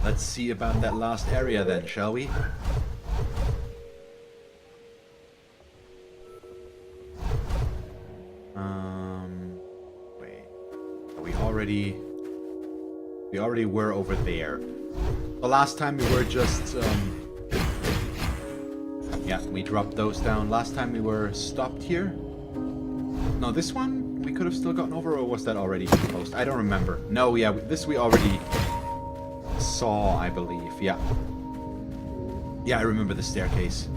Let's see about that last area then, shall we? Wait. We already were over there. The last time we were just, yeah, we dropped those down. Last time we were stopped here. No, this one we could have still gotten over, or was that already closed? I don't remember. No, yeah, this we already saw, I believe. Yeah. Yeah, I remember the staircase.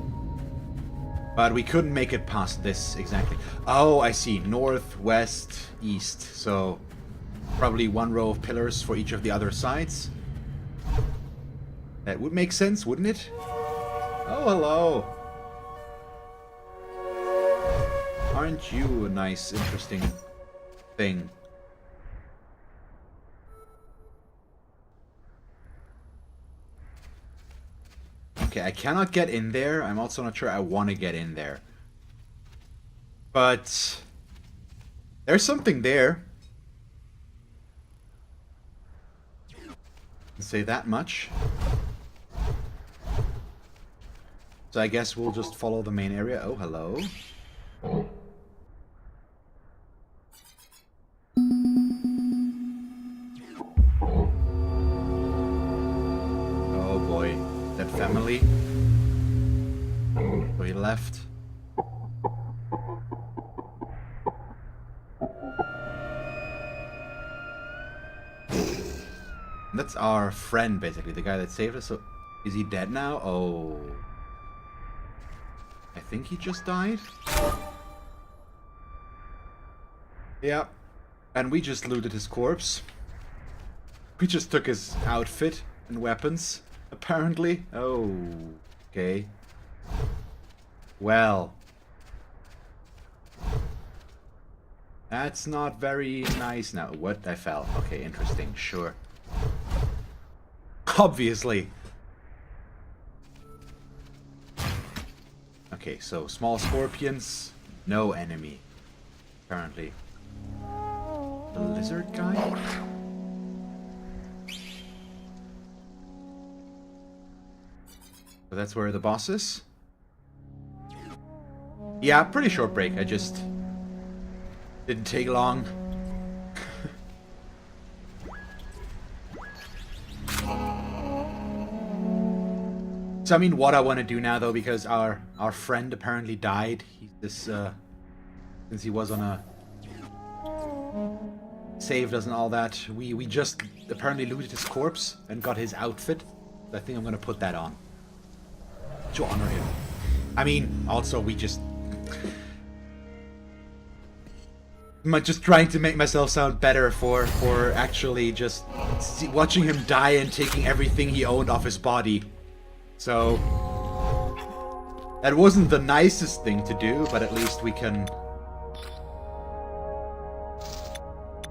But we couldn't make it past this, exactly. Oh, I see. North, west, east. So, probably one row of pillars for each of the other sides. That would make sense, wouldn't it? Oh, hello. Aren't you a nice, interesting thing? Okay, I cannot get in there. I'm also not sure I want to get in there. But there's something there. I'll say that much. So I guess we'll just follow the main area. Oh, hello. Oh boy, that family. We left. That's our friend, basically, the guy that saved us. So, is he dead now? Oh. I think he just died. Yeah. And we just looted his corpse. We just took his outfit and weapons, apparently. Oh. Okay. Well. That's not very nice now. What? I fell. Okay, interesting. Sure. Obviously. Okay, so small scorpions, no enemy, apparently. The lizard guy? So that's where the boss is? Yeah, pretty short break. I just didn't take long. So I mean, what I want to do now, though, because our friend apparently died. Since he was on a saved us and all that, we just apparently looted his corpse and got his outfit. I think I'm gonna put that on to honor him. I mean, also we just. I'm just trying to make myself sound better for actually just watching him die and taking everything he owned off his body. So, that wasn't the nicest thing to do, but at least we can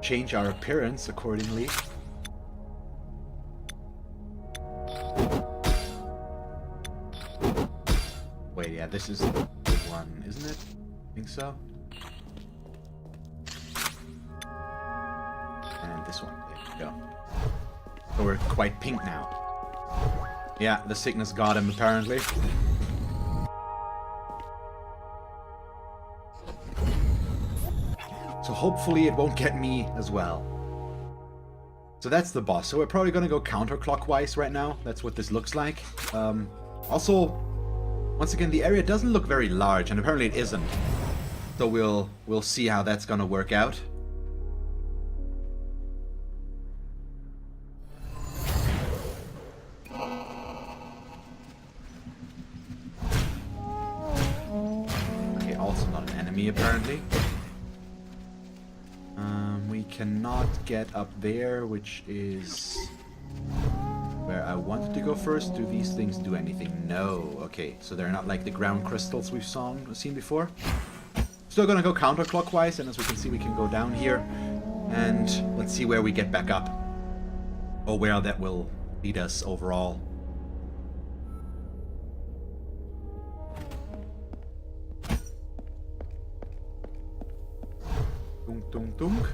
change our appearance accordingly. Wait, yeah, this is the one, isn't it? I think so. And this one, there you go. So we're quite pink now. Yeah, the sickness got him, apparently. So hopefully it won't get me as well. So that's the boss. So we're probably gonna go counterclockwise right now. That's what this looks like. Also, once again, the area doesn't look very large, and apparently it isn't. So we'll see how that's gonna work out. Apparently. We cannot get up there, which is where I wanted to go first. Do these things do anything? No. Okay, so they're not like the ground crystals we've seen before. Still gonna go counterclockwise, and as we can see, we can go down here. And let's see where we get back up. Or where that will lead us overall. Dunk, dunk, dunk.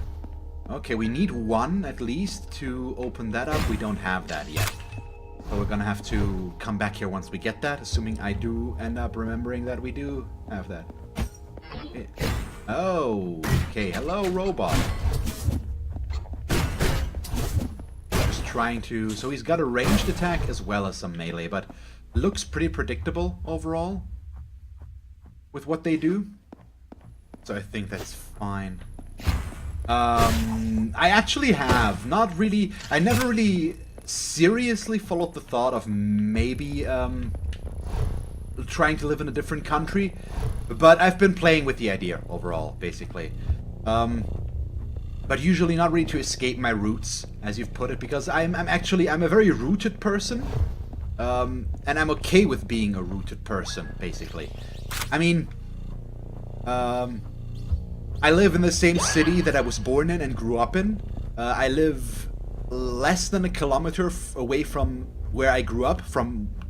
Okay, we need one at least to open that up. We don't have that yet. So we're gonna have to come back here once we get that, assuming I do end up remembering that we do have that. Oh, okay. Hello, robot. Just trying to... So he's got a ranged attack as well as some melee, but looks pretty predictable overall with what they do. So I think that's fine. I actually have not really... I never really seriously followed the thought of maybe trying to live in a different country, but I've been playing with the idea overall, basically. But usually not really to escape my roots, as you've put it, because I'm a very rooted person, and I'm okay with being a rooted person, basically. I mean, I live in the same city that I was born in and grew up in. I live less than a kilometer away from where I grew up,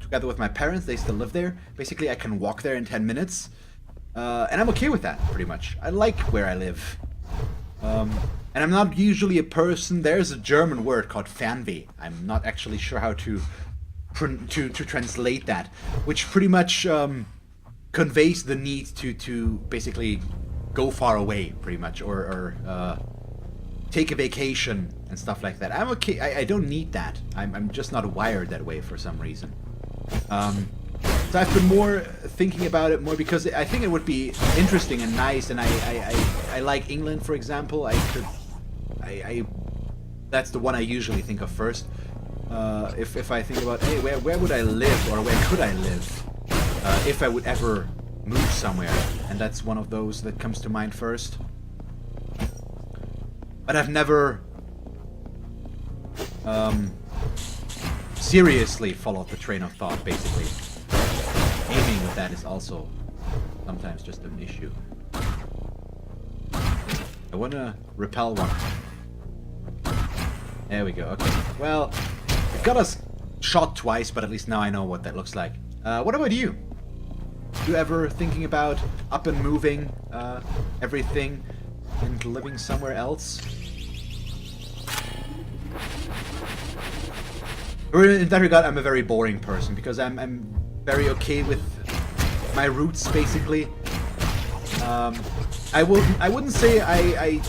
together with my parents. They still live there. Basically, I can walk there in 10 minutes. And I'm okay with that, pretty much. I like where I live. And I'm not usually a person... There's a German word called Fernweh. I'm not actually sure how to translate that, which pretty much conveys the need to basically go far away, pretty much, or take a vacation and stuff like that. I'm okay. I don't need that. I'm just not wired that way for some reason. So I've been more thinking about it more because I think it would be interesting and nice, and I like England, for example. That's the one I usually think of first. If I think about, hey, where would I live, or where could I live if I would ever move somewhere, and that's one of those that comes to mind first. But I've never seriously followed the train of thought, basically. Aiming with that is also sometimes just an issue. I want to repel one. There we go, okay. Well, it got us shot twice, but at least now I know what that looks like. What about you? You ever thinking about up and moving everything and living somewhere else? In that regard, I'm a very boring person because I'm very okay with my roots, basically. I wouldn't say I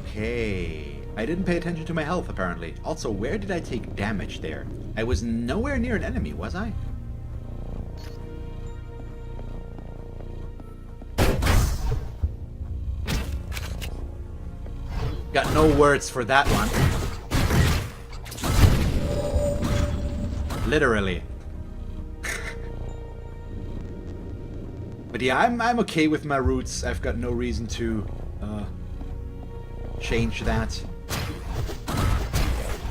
okay. I didn't pay attention to my health, apparently. Also, where did I take damage there? I was nowhere near an enemy, was I? Got no words for that one. Literally. But yeah, I'm okay with my roots. I've got no reason to change that.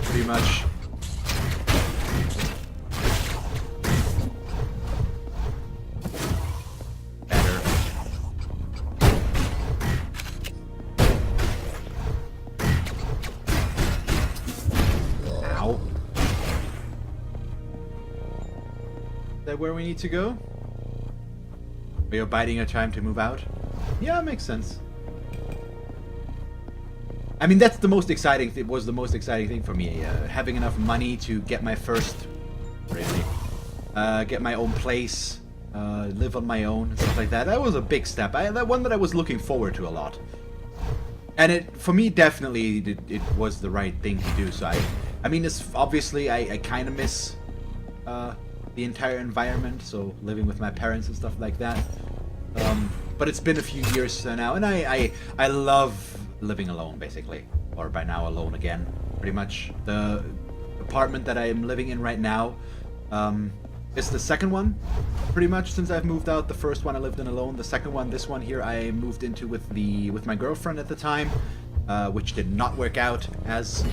Pretty much. Where we need to go? Are you biding your time to move out? Yeah, makes sense. I mean, that's the most exciting thing. Was the most exciting thing for me. Having enough money to get my first, really, get my own place, live on my own and stuff like that. That was a big step. That one that I was looking forward to a lot. And for me, definitely, it was the right thing to do. So I mean, it's obviously I kind of miss the entire environment, so living with my parents and stuff like that. But it's been a few years now, and I love living alone, basically, or by now alone again, pretty much. The apartment that I am living in right now is the second one, pretty much, since I've moved out. The first one I lived in alone. The second one, this one here, I moved into with my girlfriend at the time, which did not work out, as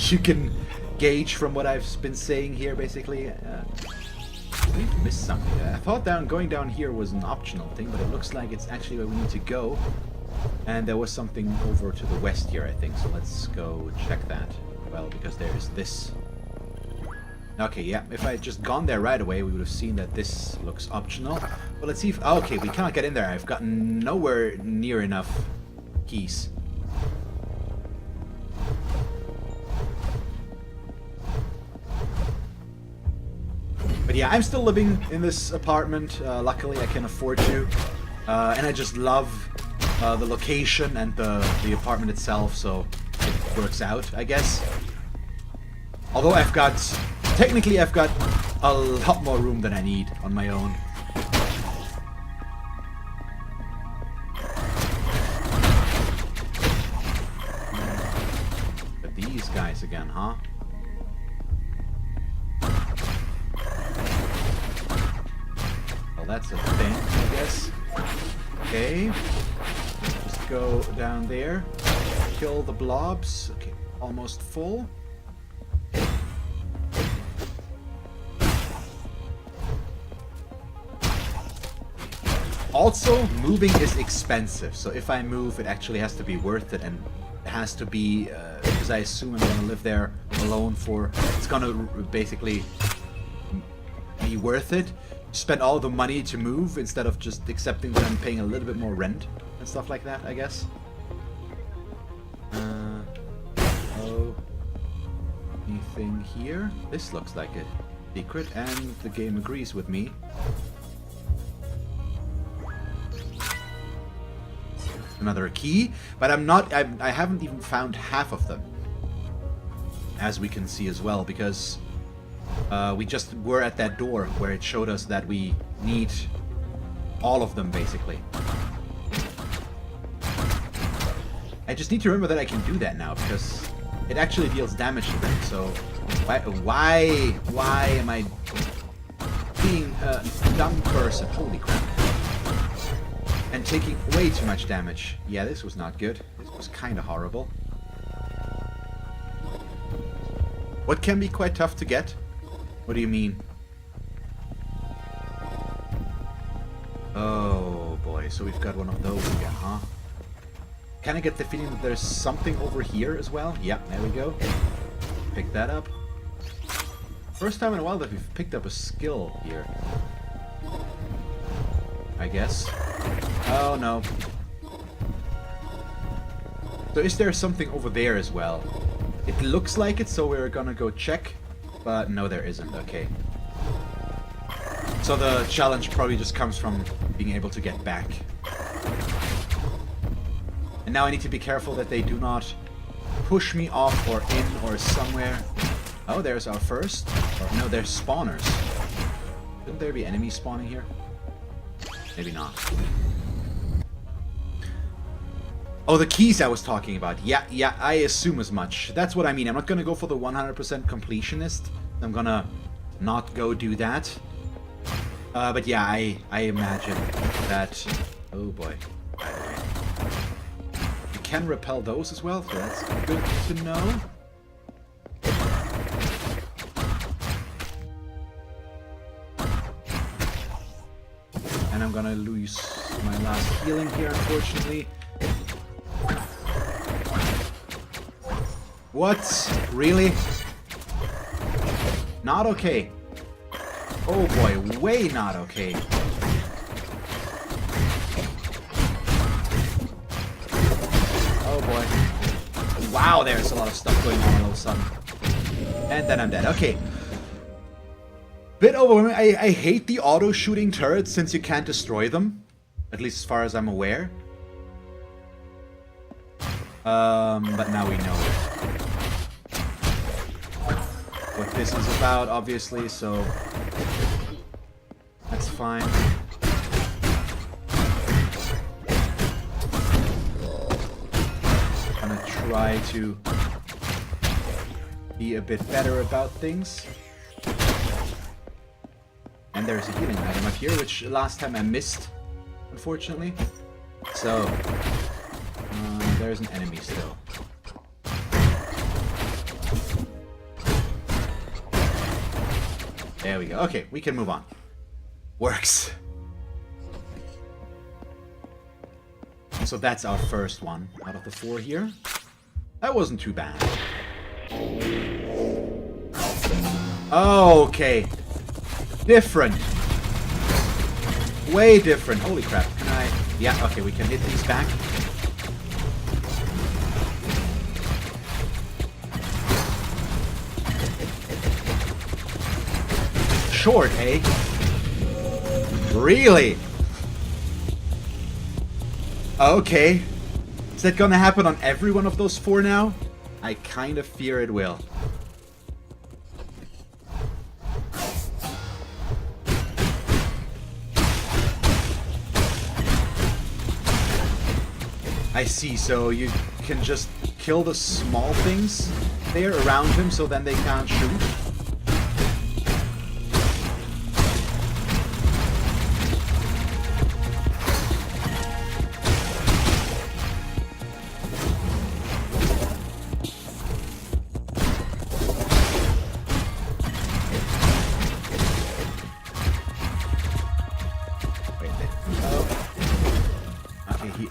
you can gauge from what I've been saying here, basically. I need to miss something. I thought going down here was an optional thing, but it looks like it's actually where we need to go. And there was something over to the west here, I think, so let's go check that. Well, because there's this. Okay, yeah, if I had just gone there right away, we would have seen that this looks optional. But let's see if... Oh, okay, we cannot get in there. I've gotten nowhere near enough keys. yeah, I'm still living in this apartment. Luckily, I can afford to. And I just love the location and the apartment itself, so it works out, I guess. Although technically I've got a lot more room than I need on my own. But these guys again, huh? Well, that's a thing, I guess. Okay. Just go down there. Kill the blobs. Okay, almost full. Also, moving is expensive, so if I move, it actually has to be worth it, and it has to be, because I assume I'm gonna live there alone for, it's gonna basically be worth it. Spend all the money to move instead of just accepting that I'm paying a little bit more rent and stuff like that, I guess. Oh, anything here? This looks like a secret, and the game agrees with me. Another key, but I haven't even found half of them, as we can see as well, because we just were at that door where it showed us that we need all of them, basically. I just need to remember that I can do that now, because it actually deals damage to them, so why am I being a dumb person? Holy crap. And taking way too much damage. Yeah, this was not good. This was kind of horrible. What can be quite tough to get? What do you mean? Oh boy, so we've got one of those again, huh? Can I get the feeling that there's something over here as well? Yeah, there we go. Pick that up. First time in a while that we've picked up a skill here. I guess. Oh no. So is there something over there as well? It looks like it, so we're gonna go check. But no, there isn't. Okay. So the challenge probably just comes from being able to get back. And now I need to be careful that they do not push me off or in or somewhere. Oh, there's our first. Or, no, there's spawners. Shouldn't there be enemies spawning here? Maybe not. Oh, the keys I was talking about. Yeah, I assume as much. That's what I mean. I'm not gonna go for the 100% completionist. I'm gonna not go do that. But yeah, I imagine that... Oh boy. You can repel those as well, so that's good to know. And I'm gonna lose my last healing here, unfortunately. What? Really? Not okay. Oh boy, way not okay. Oh boy. Wow, there's a lot of stuff going on all of a sudden. And then I'm dead. Okay. Bit overwhelming. I hate the auto-shooting turrets since you can't destroy them. At least as far as I'm aware. But now we know what this is about, obviously, so that's fine. I'm gonna try to be a bit better about things. And there's a healing item up here, which last time I missed, unfortunately. So, there's an enemy still. There we go. Okay, we can move on. Works. So that's our first one out of the 4 here. That wasn't too bad. Okay. Different. Way different. Holy crap. Can I... Yeah, okay, we can hit these back. short, eh? Really? Okay. Is that gonna happen on every one of those 4 now? I kind of fear it will. I see, so you can just kill the small things there around him so then they can't shoot.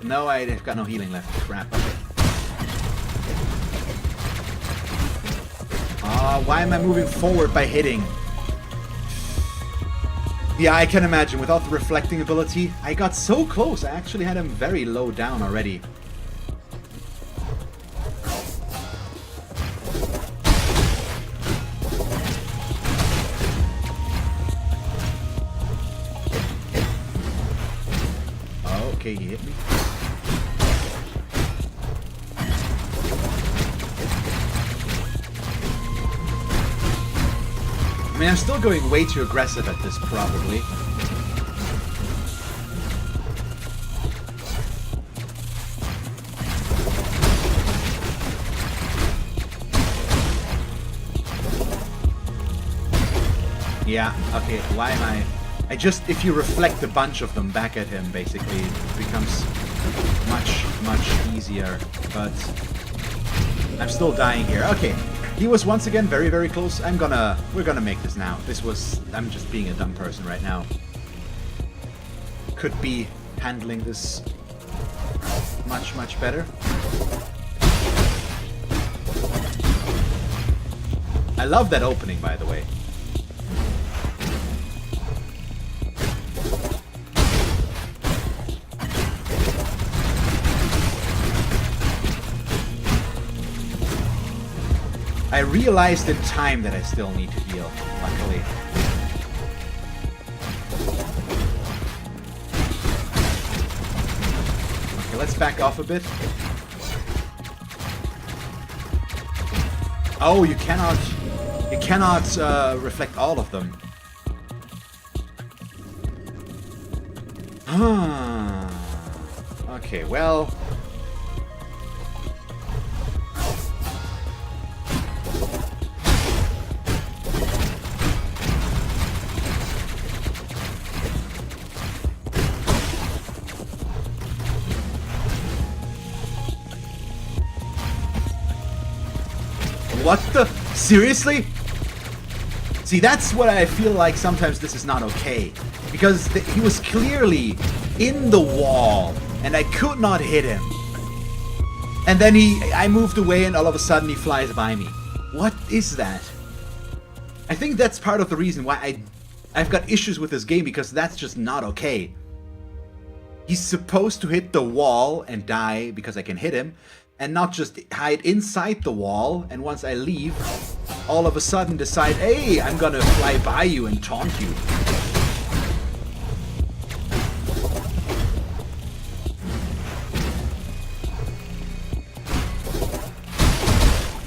No, I've got no healing left. Crap. Okay. Why am I moving forward by hitting? Yeah, I can imagine. Without the reflecting ability, I got so close. I actually had him very low down already. Okay, he hit me. I mean, I'm still going way too aggressive at this, probably. Yeah, okay, why am I... if you reflect a bunch of them back at him, basically, it becomes much easier, but I'm still dying here. Okay, he was once again very, very close. We're gonna make this now. I'm just being a dumb person right now. Could be handling this much better. I love that opening, by the way. I realized in time that I still need to heal, luckily. Okay, let's back off a bit. Oh, you cannot reflect all of them. Okay, well... What the? Seriously? See, that's what I feel like sometimes this is not okay. Because he was clearly in the wall, and I could not hit him. And then I moved away, and all of a sudden he flies by me. What is that? I think that's part of the reason why I've got issues with this game, because that's just not okay. He's supposed to hit the wall and die because I can hit him, and not just hide inside the wall, and once I leave, all of a sudden decide, hey, I'm gonna fly by you and taunt you.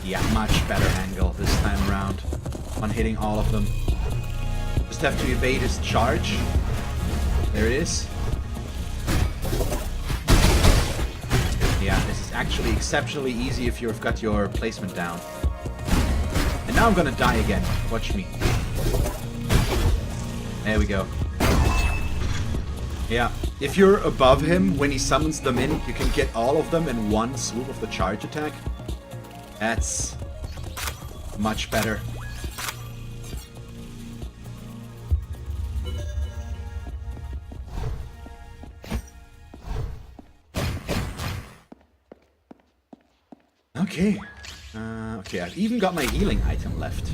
Yeah, much better angle this time around on hitting all of them. Just have to evade his charge. There it is. Yeah, this is actually exceptionally easy if you've got your placement down. And now I'm gonna die again. Watch me. There we go. Yeah, if you're above him when he summons them in, you can get all of them in one swoop of the charge attack. That's much better. Okay. Okay, I've even got my healing item left.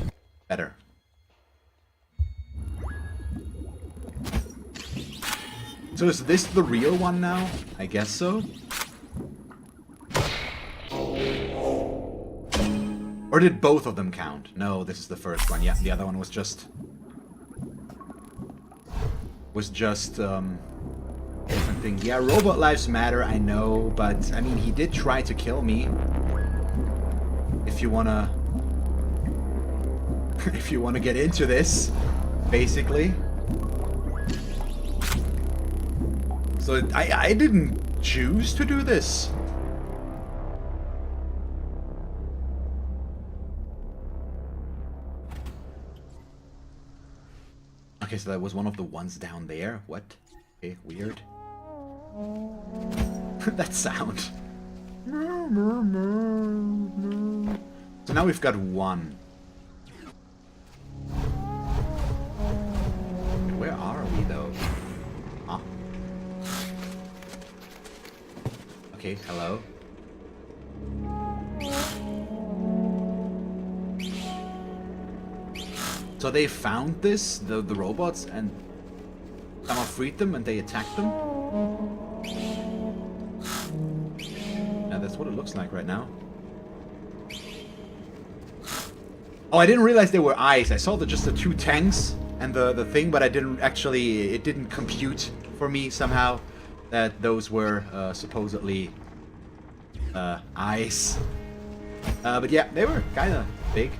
Better. So is this the real one now? I guess so. Or did both of them count? No, this is the first one. Yeah, the other one was just was just different thing. Yeah, robot lives matter, I know, but I mean, he did try to kill me. If you wanna, if you wanna get into this, basically. So I didn't choose to do this. Okay, so that was one of the ones down there. What? Okay, weird. That sound. So now we've got one. Where are we though? Huh? Okay, hello. So they found this, the robots, and somehow freed them and they attacked them? Yeah, that's what it looks like right now. Oh, I didn't realize they were eyes. I saw just the two tanks and the thing, but I didn't actually, it didn't compute for me somehow that those were supposedly eyes. But yeah, they were kind of big.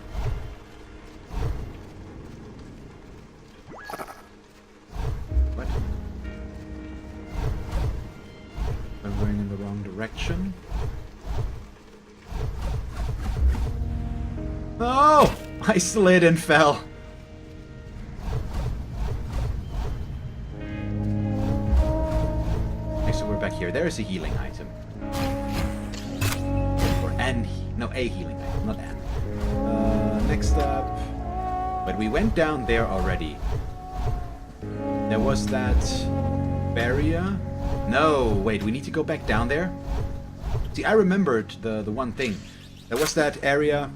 What? I'm going in the wrong direction. Oh! I slid and fell. Okay, so we're back here. There's a healing item. Or no, a healing item, not an. Next up. But we went down there already. There was that barrier. No, wait, we need to go back down there? See, I remembered the one thing. There was that area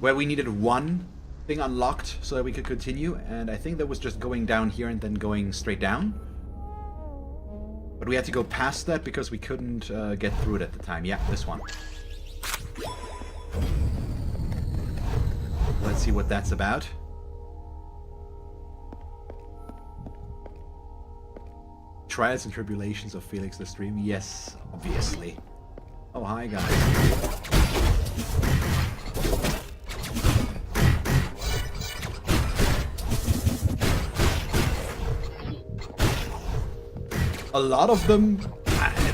where we needed one thing unlocked so that we could continue, and I think that was just going down here and then going straight down. But we had to go past that because we couldn't get through it at the time. Yeah, this one. Let's see what that's about. Trials and tribulations of Felix the Stream. Yes, obviously. Oh, hi guys. A lot of them,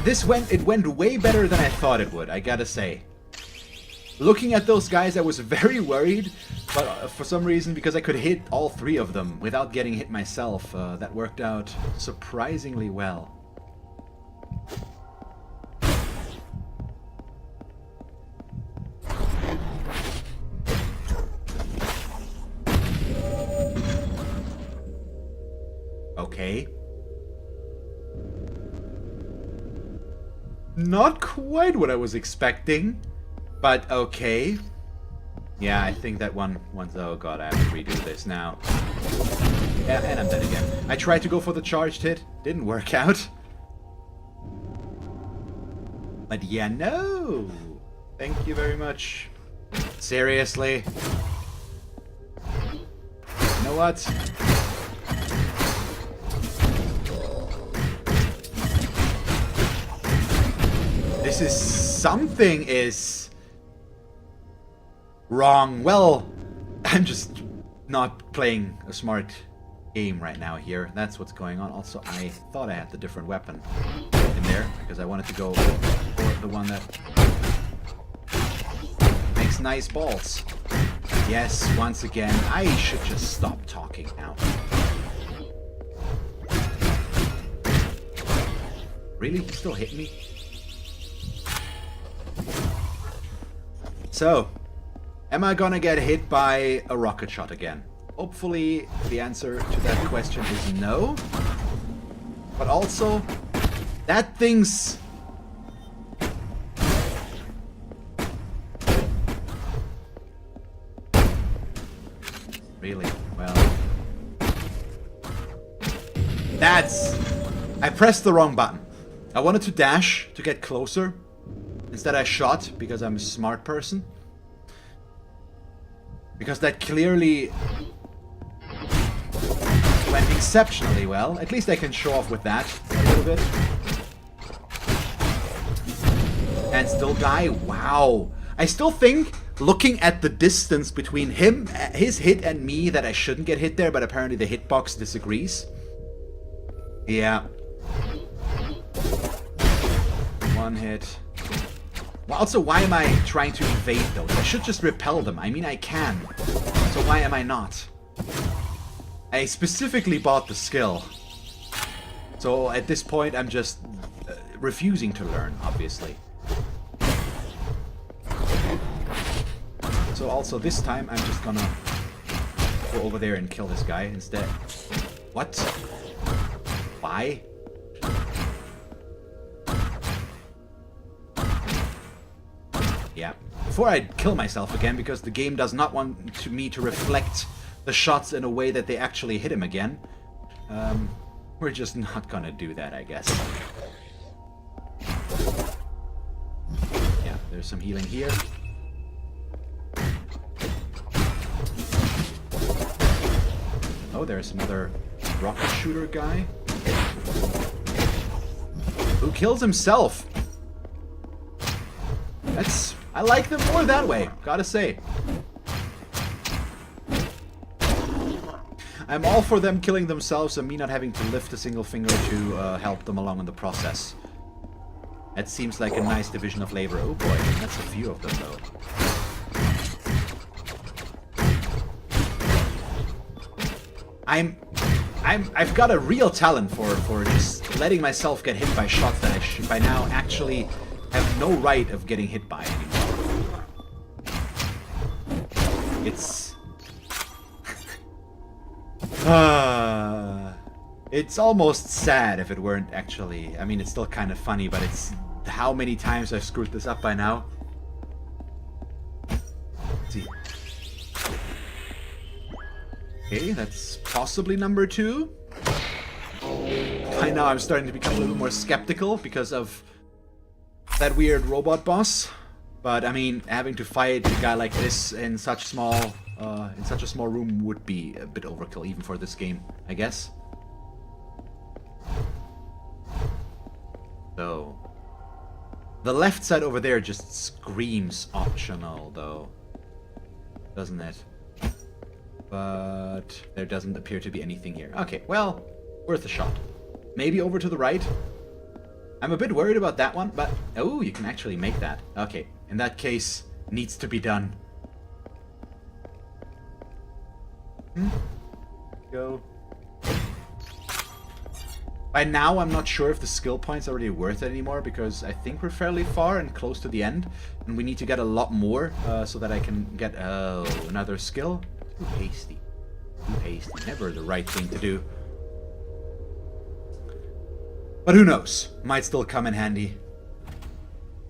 it went way better than I thought it would, I gotta say. Looking at those guys, I was very worried, but for some reason, because I could hit all three of them without getting hit myself, that worked out surprisingly well. Okay. Not quite what I was expecting, but okay. Yeah, I think that once, oh god, I have to redo this now. Yeah, and I'm dead again. I tried to go for the charged hit, didn't work out. But yeah, no! Thank you very much. Seriously? You know what? This is... something is... wrong. Well, I'm just not playing a smart game right now here. That's what's going on. Also, I thought I had the different weapon in there because I wanted to go for the one that makes nice balls. Yes, once again, I should just stop talking now. Really? He still hit me? So, am I gonna get hit by a rocket shot again? Hopefully, the answer to that question is no. But also, that thing's... really? Well... that's... I pressed the wrong button. I wanted to dash to get closer. Instead I shot because I'm a smart person. Because that clearly went exceptionally well. At least I can show off with that a little bit. And still die. Wow. I still think, looking at the distance between him, his hit, and me, that I shouldn't get hit there, but apparently the hitbox disagrees. Yeah. One hit. Well, also, why am I trying to evade those? I should just repel them. I mean, I can. So why am I not? I specifically bought the skill. So at this point, I'm just refusing to learn, obviously. So also this time, I'm just gonna go over there and kill this guy instead. What? Why? Yeah. Before I kill myself again, because the game does not want me to reflect the shots in a way that they actually hit him again. We're just not gonna do that, I guess. Yeah, there's some healing here. Oh, there's another rocket shooter guy. Who kills himself. I like them more that way, gotta say. I'm all for them killing themselves and me not having to lift a single finger to help them along in the process. That seems like a nice division of labor. Oh boy, that's a few of them though. I've got a real talent for just letting myself get hit by shots that I should by now actually have no right of getting hit by anymore. It's almost sad if it weren't actually. I mean, it's still kind of funny, but it's how many times I've screwed this up by now. Let's see. Okay, that's possibly number 2. By now I'm starting to become a little more skeptical because of that weird robot boss. But I mean, having to fight a guy like this in such a small room would be a bit overkill even for this game, I guess. So the left side over there just screams optional though, doesn't it? But there doesn't appear to be anything here. Okay, well, worth a shot. Maybe over to the right. I'm a bit worried about that one, but oh, you can actually make that. Okay, in that case, needs to be done. Go. By now, I'm not sure if the skill points are really worth it anymore, because I think we're fairly far and close to the end, and we need to get a lot more so that I can get another skill. Too hasty. Too hasty. Never the right thing to do. But who knows? Might still come in handy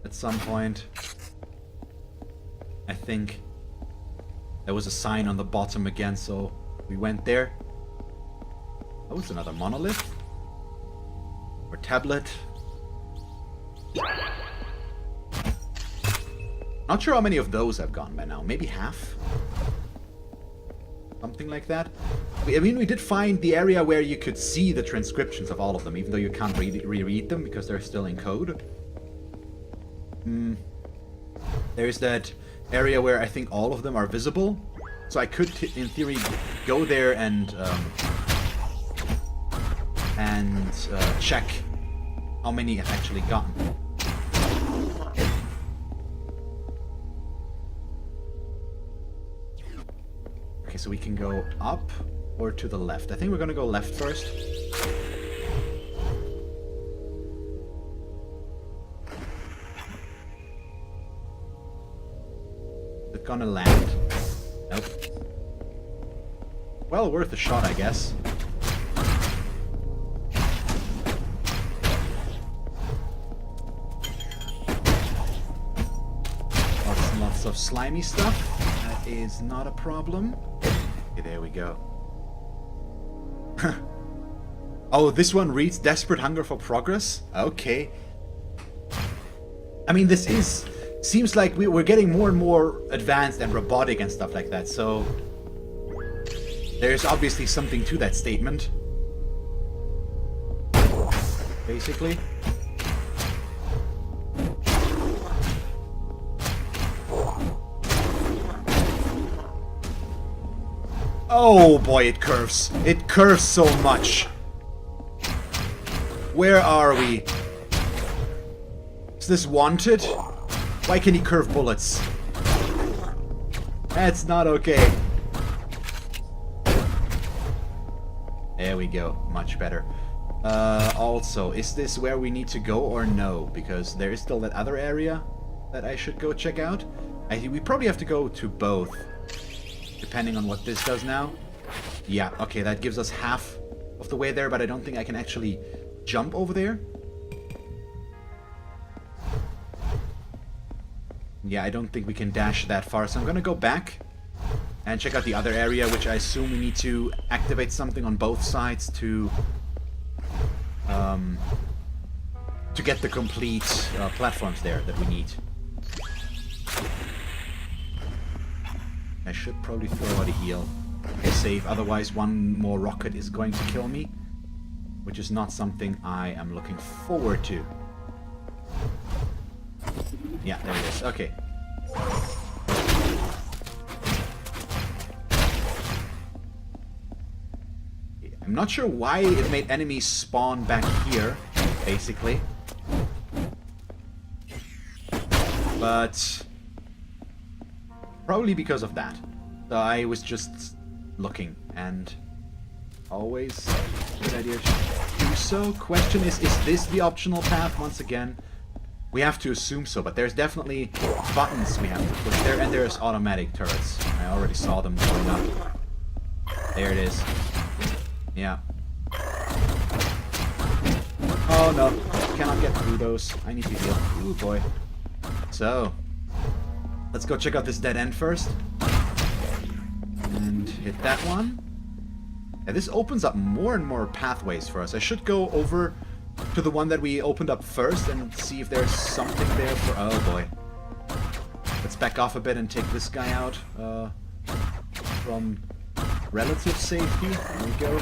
at some point. I think there was a sign on the bottom again, so we went there. Oh, it's another monolith. Or tablet. Not sure how many of those I've gotten by now. Maybe half? Something like that. I mean, we did find the area where you could see the transcriptions of all of them, even though you can't reread them because they're still in code. There's that area where I think all of them are visible. So I could, in theory, go there and check how many I've actually gotten. Okay, so we can go up or to the left. I think we're gonna go left first. Is it gonna land? Nope. Well worth a shot, I guess. Lots and lots of slimy stuff. That is not a problem. Okay, there we go. Oh, this one reads Desperate Hunger for Progress? Okay. I mean, this seems like we're getting more and more advanced and robotic and stuff like that, so there's obviously something to that statement. basically. Oh boy, it curves. It curves so much. Where are we? Is this wanted? Why can he curve bullets? That's not okay. There we go. Much better. Also, is this where we need to go or no? Because there is still that other area that I should go check out. We probably have to go to both, depending on what this does now. Yeah, okay, that gives us half of the way there, but I don't think I can actually jump over there. Yeah, I don't think we can dash that far, so I'm gonna go back and check out the other area, which I assume we need to activate something on both sides to get the complete platforms there that we need. I should probably throw out a heal. Okay, save, otherwise one more rocket is going to kill me, which is not something I am looking forward to. Yeah, there it is. Okay. I'm not sure why it made enemies spawn back here, basically. But probably because of that. So I was just looking, and always a good idea to do so. Question is this the optional path once again? We have to assume so, but there's definitely buttons we have to push there, and there's automatic turrets. I already saw them going up. There it is. Yeah. Oh no, cannot get through those. I need to heal. Ooh boy. So, let's go check out this dead end first. And hit that one. Yeah, this opens up more and more pathways for us. I should go over to the one that we opened up first and see if there's something there for... Oh boy. Let's back off a bit and take this guy out from relative safety. There we go.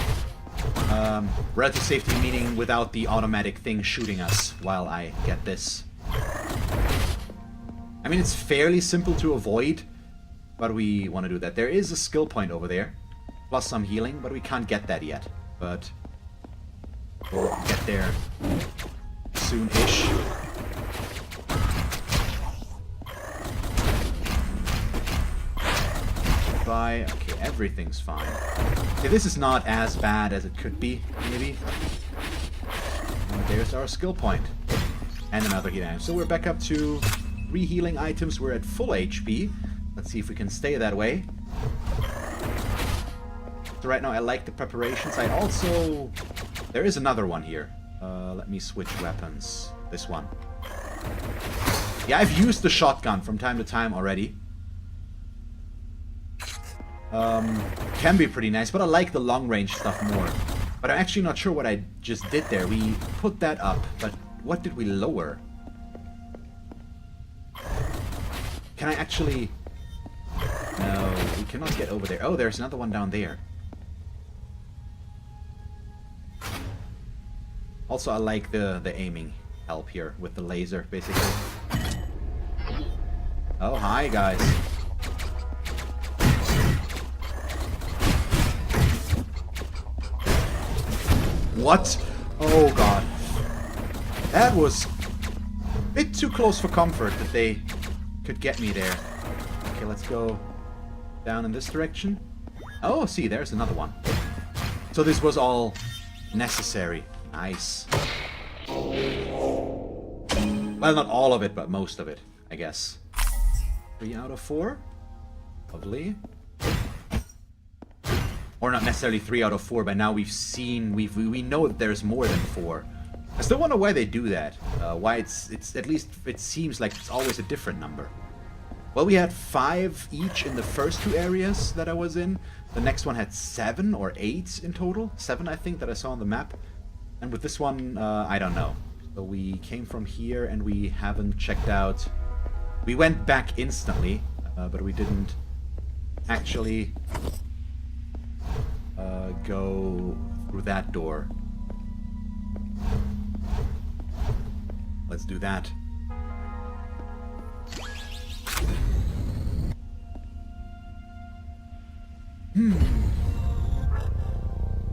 Relative safety meaning without the automatic thing shooting us while I get this. I mean, it's fairly simple to avoid, but we want to do that. There is a skill point over there, plus some healing, but we can't get that yet. But we'll get there soon-ish. Okay, everything's fine. Okay, this is not as bad as it could be, maybe. And there's our skill point. And another healing. So we're back up to 3 healing items. We're at full HP. Let's see if we can stay that way. So right now I like the preparations. I also... There is another one here. Let me switch weapons. This one. Yeah, I've used the shotgun from time to time already. Can be pretty nice, but I like the long-range stuff more. But I'm actually not sure what I just did there. We put that up, but what did we lower? Can I actually... No, we cannot get over there. Oh, there's another one down there. Also, I like the aiming help here with the laser, basically. Oh, hi, guys. What? Oh, God. That was a bit too close for comfort that they could get me there. Okay, let's go down in this direction. Oh, see, there's another one. So this was all necessary. Nice. Well, not all of it, but most of it, I guess. 3 out of 4. Lovely. Or not necessarily 3 out of 4, but now we've seen, we know that there's more than 4. I still wonder why they do that. Why it's at least it seems like it's always a different number. Well, we had 5 each in the first 2 areas that I was in. The next one had 7 or 8 in total. 7, I think, that I saw on the map. And with this one, I don't know. So we came from here and we haven't checked out... We went back instantly, but we didn't actually go through that door. Let's do that.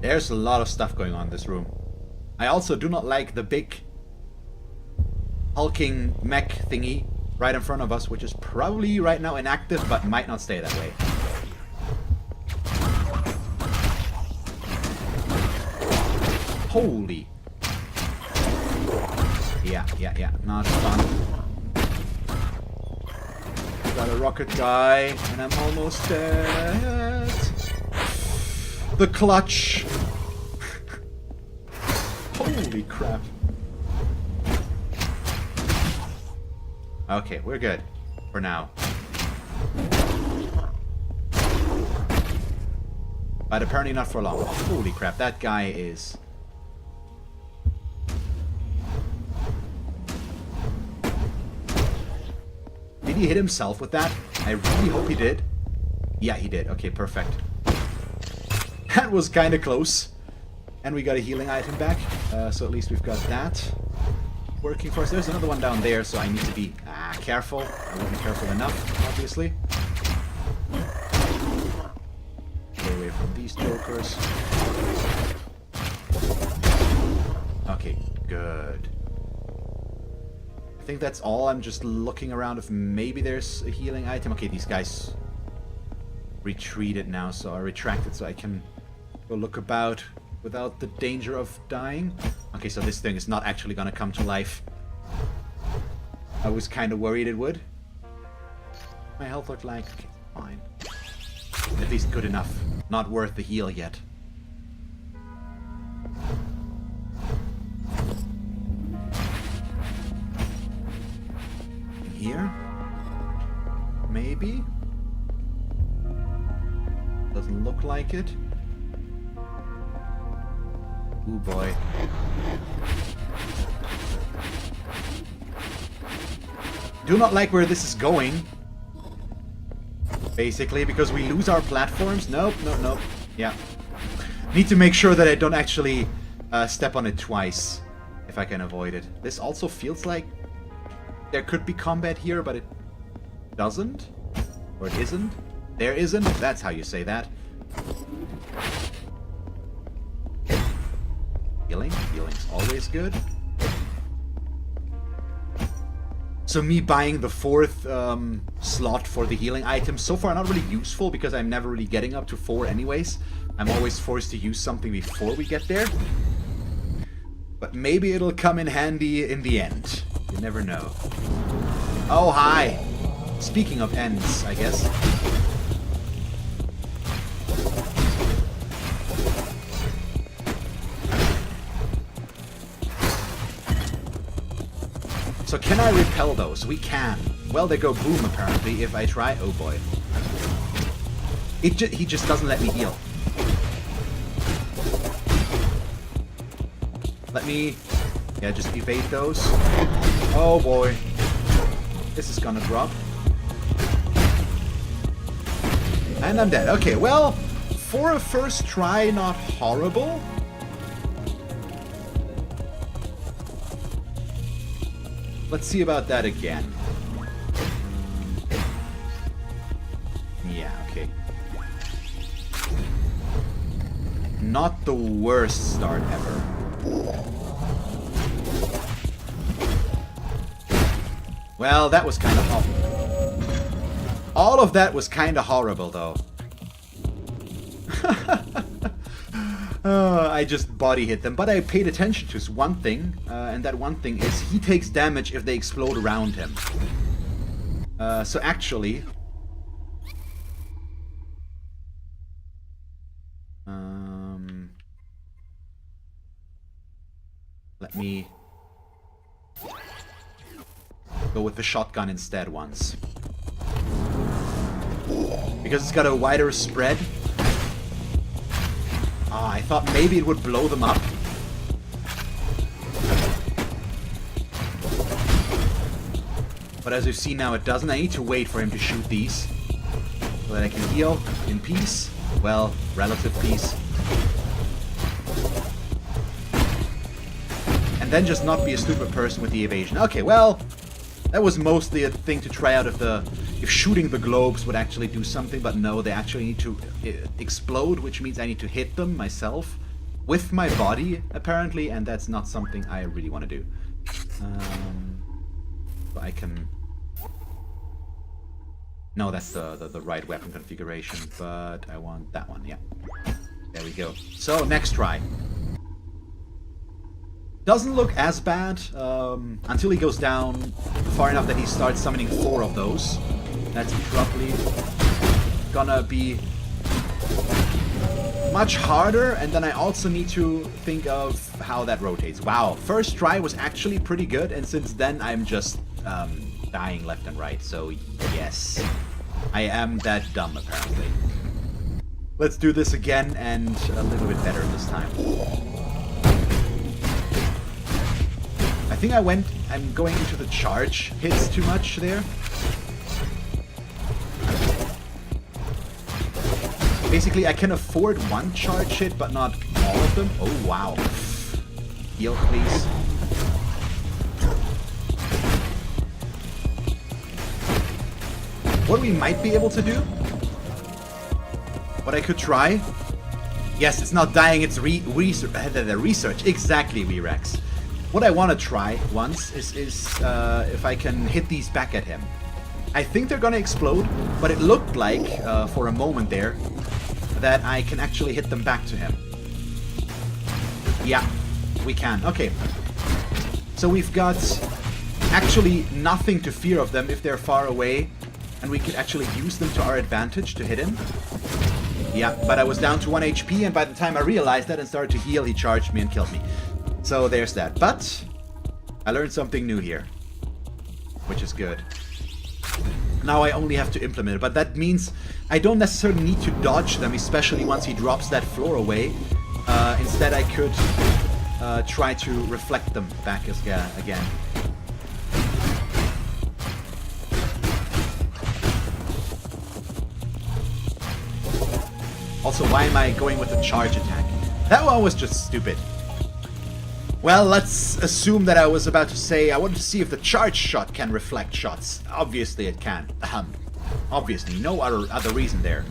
There's a lot of stuff going on in this room. I also do not like the big hulking mech thingy right in front of us, which is probably right now inactive, but might not stay that way. Holy. Yeah. Not fun. Got a rocket guy, and I'm almost dead. The clutch. Holy crap. Okay, we're good. For now. But apparently not for long. Holy crap, that guy is... Did he hit himself with that? I really hope he did. Yeah, he did. Okay, perfect. That was kind of close. And we got a healing item back. So at least we've got that working for us. There's another one down there, so I need to be careful. I wasn't careful enough, obviously. Stay away from these jokers. Okay, good. I think that's all. I'm just looking around if maybe there's a healing item. Okay, these guys retreated now, so I retracted so I can go look about without the danger of dying. Okay, so this thing is not actually gonna come to life. I was kind of worried it would. My health looked like fine. At least good enough. Not worth the heal yet. Here? Maybe? Doesn't look like it. Ooh boy. Do not like where this is going. Basically, because we lose our platforms. Nope. Yeah. Need to make sure that I don't actually step on it twice. If I can avoid it. This also feels like there could be combat here, but it doesn't. Or it isn't. There isn't. That's how you say that. Healing. Healing's always good. So me buying the 4th slot for the healing item, so far not really useful because I'm never really getting up to 4 anyways. I'm always forced to use something before we get there. But maybe it'll come in handy in the end. You never know. Oh, hi! Speaking of ends, I guess. So can I repel those? We can. Well, they go boom, apparently, if I try. Oh, boy. He just doesn't let me heal. Let me... Yeah, just evade those. Oh, boy. This is gonna drop. And I'm dead. Okay, well, for a first try, not horrible. Let's see about that again. Yeah, okay. Not the worst start ever. Well, that was kind of awful. All of that was kind of horrible, though. I just body hit them, but I paid attention to one thing, and that one thing is he takes damage if they explode around him. So actually... let me go with the shotgun instead once. Because it's got a wider spread. Ah, I thought maybe it would blow them up. But as you see now, it doesn't. I need to wait for him to shoot these. So that I can heal in peace. Well, relative peace. And And then just not be a stupid person with the evasion. Okay, well, that was mostly a thing to try out if shooting the globes would actually do something, but no, they actually need to explode, which means I need to hit them myself with my body, apparently, and that's not something I really want to do. But I can... No, that's the right weapon configuration, but I want that one, yeah. There we go. So, next try. Doesn't look as bad until he goes down far enough that he starts summoning 4 of those. That's probably gonna be much harder, and then I also need to think of how that rotates. Wow, first try was actually pretty good, and since then I'm just dying left and right, so yes. I am that dumb, apparently. Let's do this again, and a little bit better this time. I think I'm going into the charge hits too much there. Basically, I can afford one charge hit, but not all of them. Oh, wow. Heal, please. What we might be able to do, what I could try, yes, it's not dying, it's research. Exactly, V-Rex. What I want to try once is if I can hit these back at him. I think they're gonna explode, but it looked like, for a moment there, that I can actually hit them back to him. Yeah, we can. Okay. So we've got actually nothing to fear of them if they're far away, and we could actually use them to our advantage to hit him. Yeah, but I was down to 1 HP, and by the time I realized that and started to heal, he charged me and killed me. So there's that. But I learned something new here, which is good. Now I only have to implement it, but that means I don't necessarily need to dodge them, especially once he drops that floor away. Instead, I could try to reflect them back again. Also, why am I going with a charge attack? That one was just stupid. Well, let's assume that I was about to say I wanted to see if the charge shot can reflect shots. Obviously it can. Obviously, no other reason there.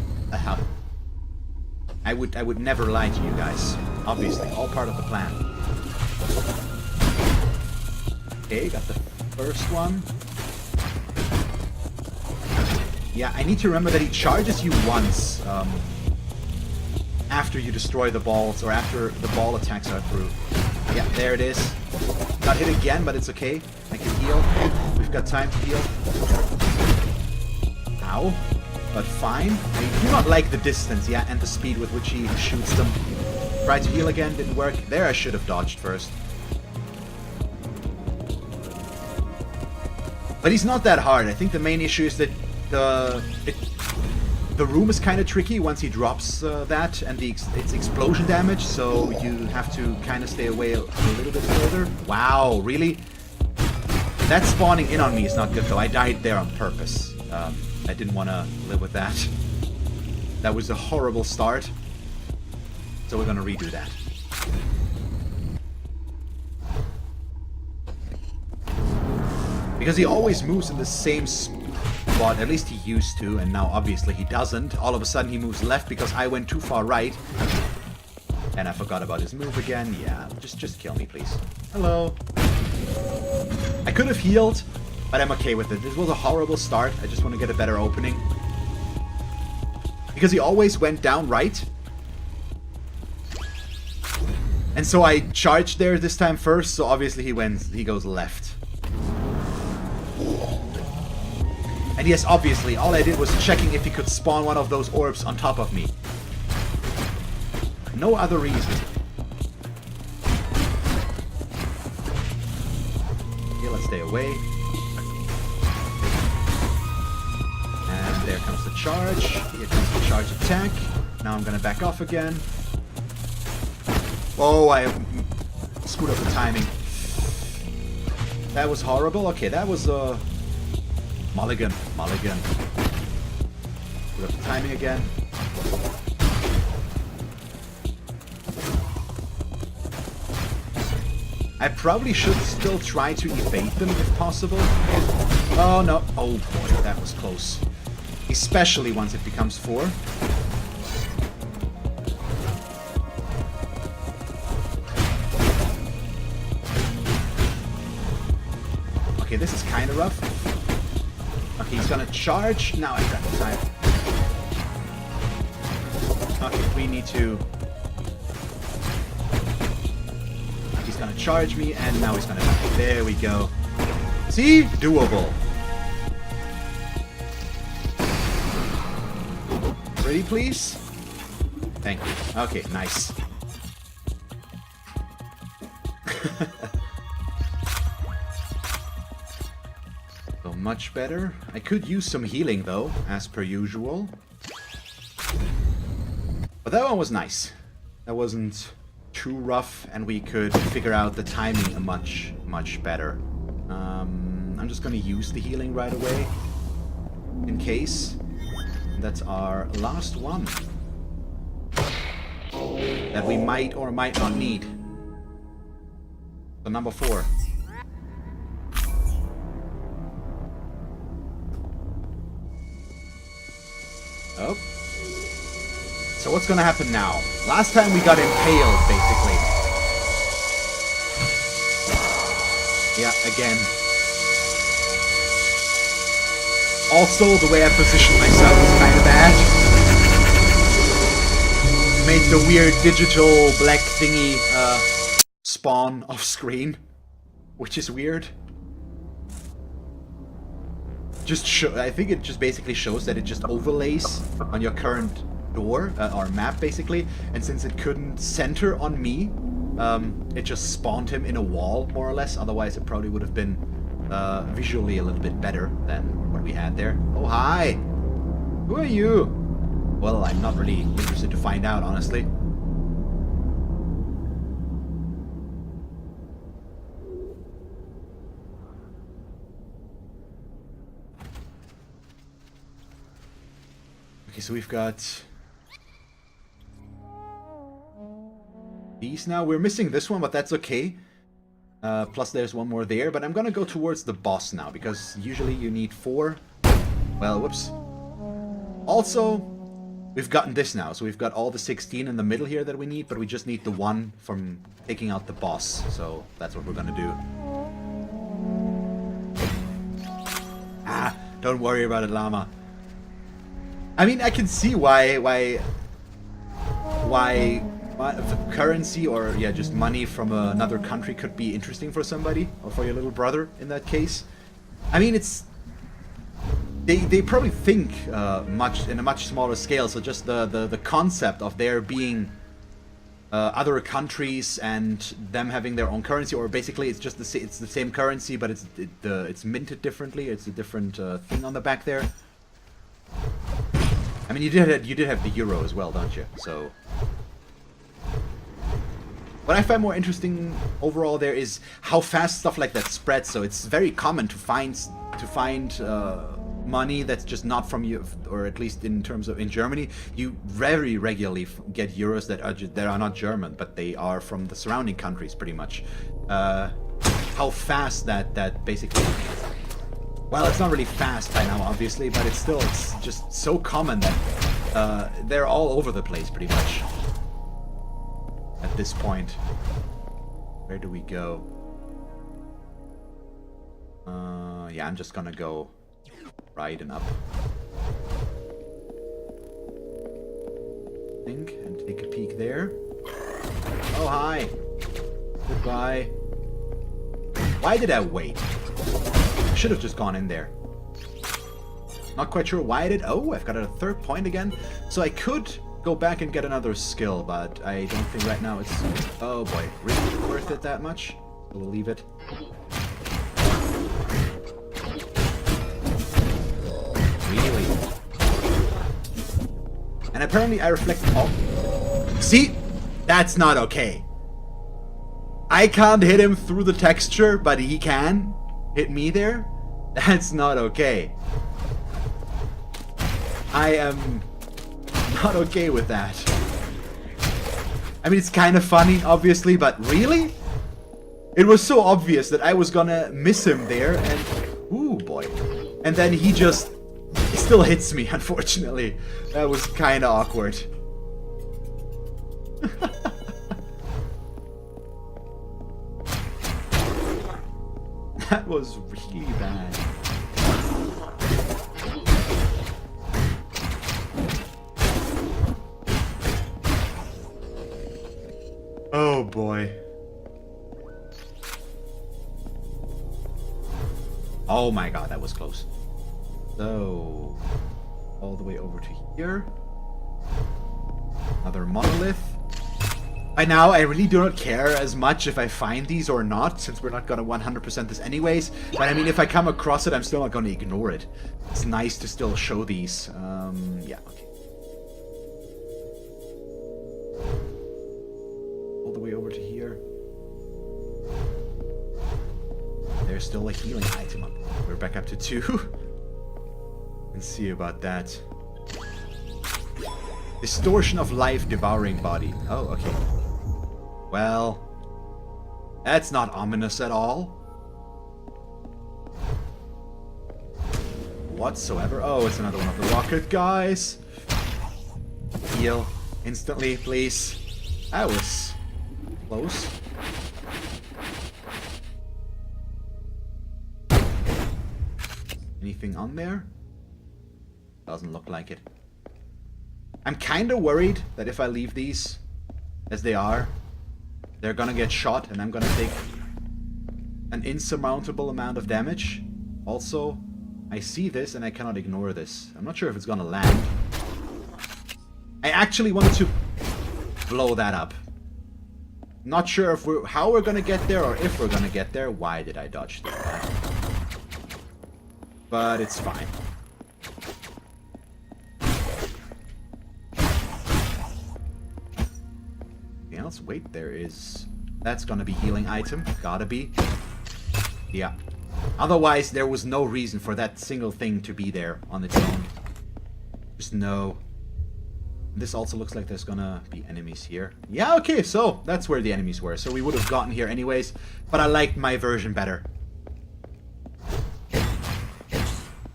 I would never lie to you guys. Obviously, all part of the plan. Okay, got the first one. Yeah, I need to remember that he charges you once after you destroy the balls, or after the ball attacks are through. Yeah, there it is. Got hit again, but it's okay. I can heal. We've got time to heal. Ow. But fine. I do not like the distance, yeah, and the speed with which he shoots them. Tried to heal again, didn't work. There I should have dodged first. But he's not that hard. I think the main issue is that the room is kind of tricky once he drops that, and it's explosion damage, so you have to kind of stay away a little bit further. Wow, really? That spawning in on me is not good, though. I died there on purpose. I didn't want to live with that. That was a horrible start. So we're going to redo that. Because he always moves in the same spot, at least he used to, and now obviously he doesn't. All of a sudden he moves left because I went too far right. And I forgot about his move again. Yeah, just kill me, please. Hello. I could have healed, but I'm okay with it. This was a horrible start. I just want to get a better opening. Because he always went down right. And so I charged there this time first, so obviously he goes left. And yes, obviously, all I did was checking if he could spawn one of those orbs on top of me. No other reason. Okay, let's stay away. And there comes the charge. Here comes the charge attack. Now I'm gonna back off again. Oh, I screwed up the timing. That was horrible. Okay, that was mulligan. Screwed up the timing again. I probably should still try to evade them if possible. Oh no. Oh boy, that was close. Especially once it becomes 4. Okay, this is kind of rough. Okay, he's gonna charge. Now I've got time. Okay, we need to... He's gonna charge me, and now he's gonna die. There we go. See? Doable. Ready, please? Thank you. Okay, nice. So much better. I could use some healing, though, as per usual. But that one was nice. That wasn't too rough, and we could figure out the timing much better. I'm just gonna use the healing right away, in case. And that's our last one that we might or might not need. So number 4. Oh. So what's gonna happen now? Last time we got impaled, basically. Yeah, again. Also, the way I positioned myself was kind of bad. Made the weird digital black thingy spawn off screen, which is weird. I think it just basically shows that it just overlays on your current door or map, basically. And since it couldn't center on me, it just spawned him in a wall, more or less. Otherwise, it probably would have been visually a little bit better than what we had there. Oh, hi! Who are you? Well, I'm not really interested to find out, honestly. Okay, so we've got these now. We're missing this one, but that's okay. Plus there's one more there, but I'm gonna go towards the boss now, because usually you need 4. Well, whoops. Also, we've gotten this now, so we've got all the 16 in the middle here that we need, but we just need the 1 from taking out the boss, so that's what we're gonna do. Ah, don't worry about it, llama. I mean, I can see why currency or just money from another country could be interesting for somebody, or for your little brother in that case. I mean, it's they probably think in a much smaller scale. So just the concept of there being other countries and them having their own currency, or basically it's just it's the same currency, but it's minted differently. It's a different thing on the back there. I mean, you did have the euro as well, don't you? So. What I find more interesting overall there is how fast stuff like that spreads. So it's very common to find money that's just not from you, or at least in terms of in Germany, you very regularly get euros that are not German, but they are from the surrounding countries, pretty much. How fast that basically. Well, it's not really fast by now, obviously, but it's just so common that they're all over the place, pretty much. At this point. Where do we go? Yeah, I'm just gonna go right and up. And take a peek there. Oh, hi. Goodbye. Why did I wait? I should have just gone in there. Not quite sure why I did. Oh, I've got a 3rd point again. So I could go back and get another skill, but I don't think right now it's... Oh boy, really worth it that much? We'll leave it. Really? And apparently I reflect... Oh. See? That's not okay. I can't hit him through the texture, but he can hit me there? That's not okay. I am... not okay with that. I mean, it's kind of funny, obviously, but really? It was so obvious that I was gonna miss him there, and... Ooh, boy. And then he just... He still hits me, unfortunately. That was kinda awkward. That was really bad. Oh boy. Oh my god, that was close. So, all the way over to here. Another monolith. By now, I really do not care as much if I find these or not, since we're not gonna 100% this anyways. But I mean, if I come across it, I'm still not gonna ignore it. It's nice to still show these. Yeah, okay. All the way over to here. There's still a healing item up. We're back up to 2. Let's see about that. Distortion of life, devouring body. Oh, okay. Well, that's not ominous at all. Whatsoever. Oh, it's another one of the rocket guys. Heal instantly, please. That was close. Anything on there? Doesn't look like it. I'm kind of worried that if I leave these as they are, they're gonna get shot and I'm gonna take an insurmountable amount of damage. Also, I see this and I cannot ignore this. I'm not sure if it's gonna land. I actually wanted to blow that up. Not sure if how we're gonna get there or if we're gonna get there. Why did I dodge that? But it's fine. Anything else? Wait, there is... That's gonna be healing item. Gotta be. Yeah. Otherwise, there was no reason for that single thing to be there on its own. Just no. This also looks like there's gonna be enemies here. Yeah, okay, so that's where the enemies were. So we would have gotten here anyways, but I liked my version better.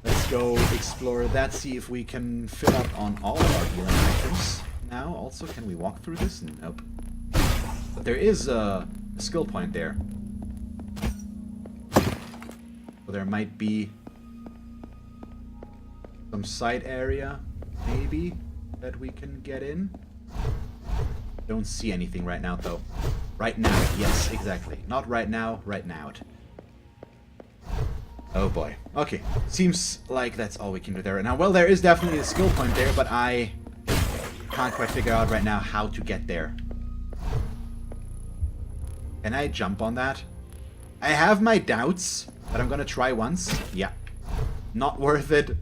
Let's go explore that, see if we can fill up on all of our healing items. Now, also, can we walk through this? Nope. But there is a skill point there. So there might be some side area, maybe, that we can get in. Don't see anything right now, though. Right now, yes, exactly. Not right now, right now. Oh boy. Okay, seems like that's all we can do there right now. Well, there is definitely a skill point there, but I can't quite figure out right now how to get there. Can I jump on that? I have my doubts, but I'm gonna try once. Yeah. Not worth it.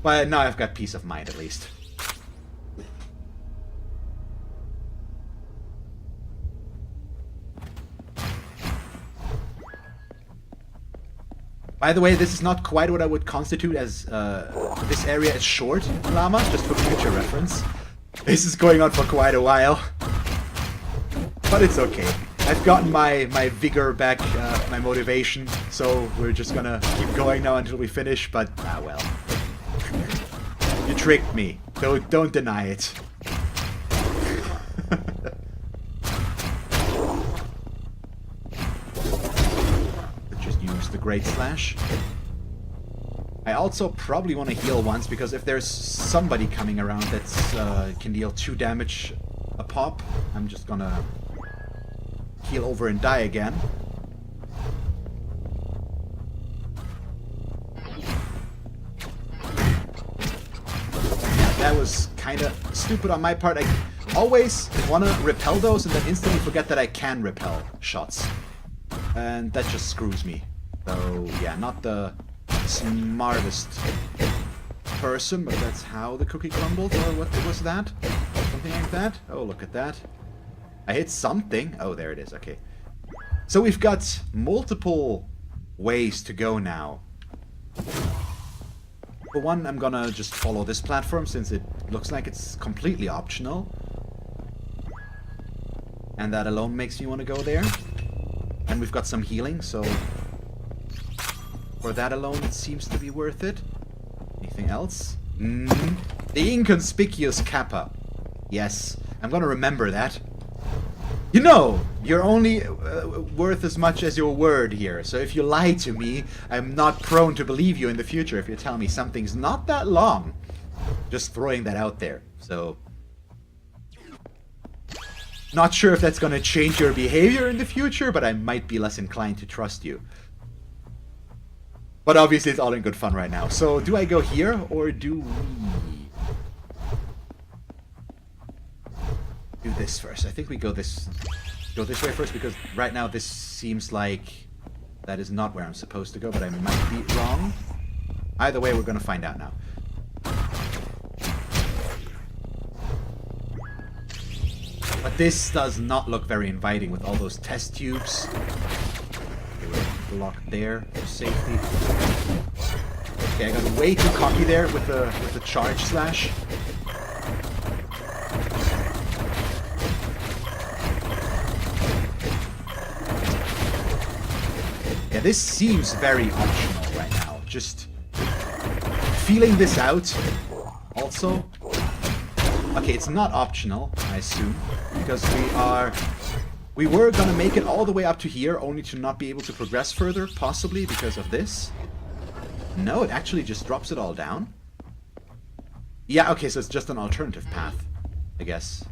But now I've got peace of mind, at least. By the way, this is not quite what I would constitute as this area is short, Llama, just for future reference. This is going on for quite a while. But it's okay. I've gotten my vigor back, my motivation, so we're just gonna keep going now until we finish, but ah well. You tricked me. Don't deny it. Just use the Great Slash. I also probably want to heal once, because if there's somebody coming around that's can deal 2 damage a pop, I'm just gonna heal over and die again. That was kind of stupid on my part. I always want to repel those and then instantly forget that I can repel shots. And that just screws me. So, yeah, not the smartest person, but that's how the cookie crumbled, or what was that? Something like that? Oh, look at that. I hit something. Oh, there it is. Okay. So we've got multiple ways to go now. For one, I'm gonna just follow this platform since it looks like it's completely optional. And that alone makes me want to go there. And we've got some healing, so for that alone, it seems to be worth it. Anything else? The inconspicuous kappa. Yes, I'm gonna remember that. You know, you're only worth as much as your word here. So if you lie to me, I'm not prone to believe you in the future if you tell me something's not that long. Just throwing that out there. So, not sure if that's gonna change your behavior in the future, but I might be less inclined to trust you. But obviously it's all in good fun right now. So do I go here or do we do this first? I think we go this way first because right now this seems like that is not where I'm supposed to go, but I might be wrong. Either way, we're gonna find out now. But this does not look very inviting with all those test tubes. Locked there for safety. Okay, I got way too cocky there with the charge slash. Yeah, this seems very optional right now. Just feeling this out. Also, okay, it's not optional, I assume, because we were gonna make it all the way up to here, only to not be able to progress further, possibly because of this. No, it actually just drops it all down. Yeah, okay, so it's just an alternative path, I guess.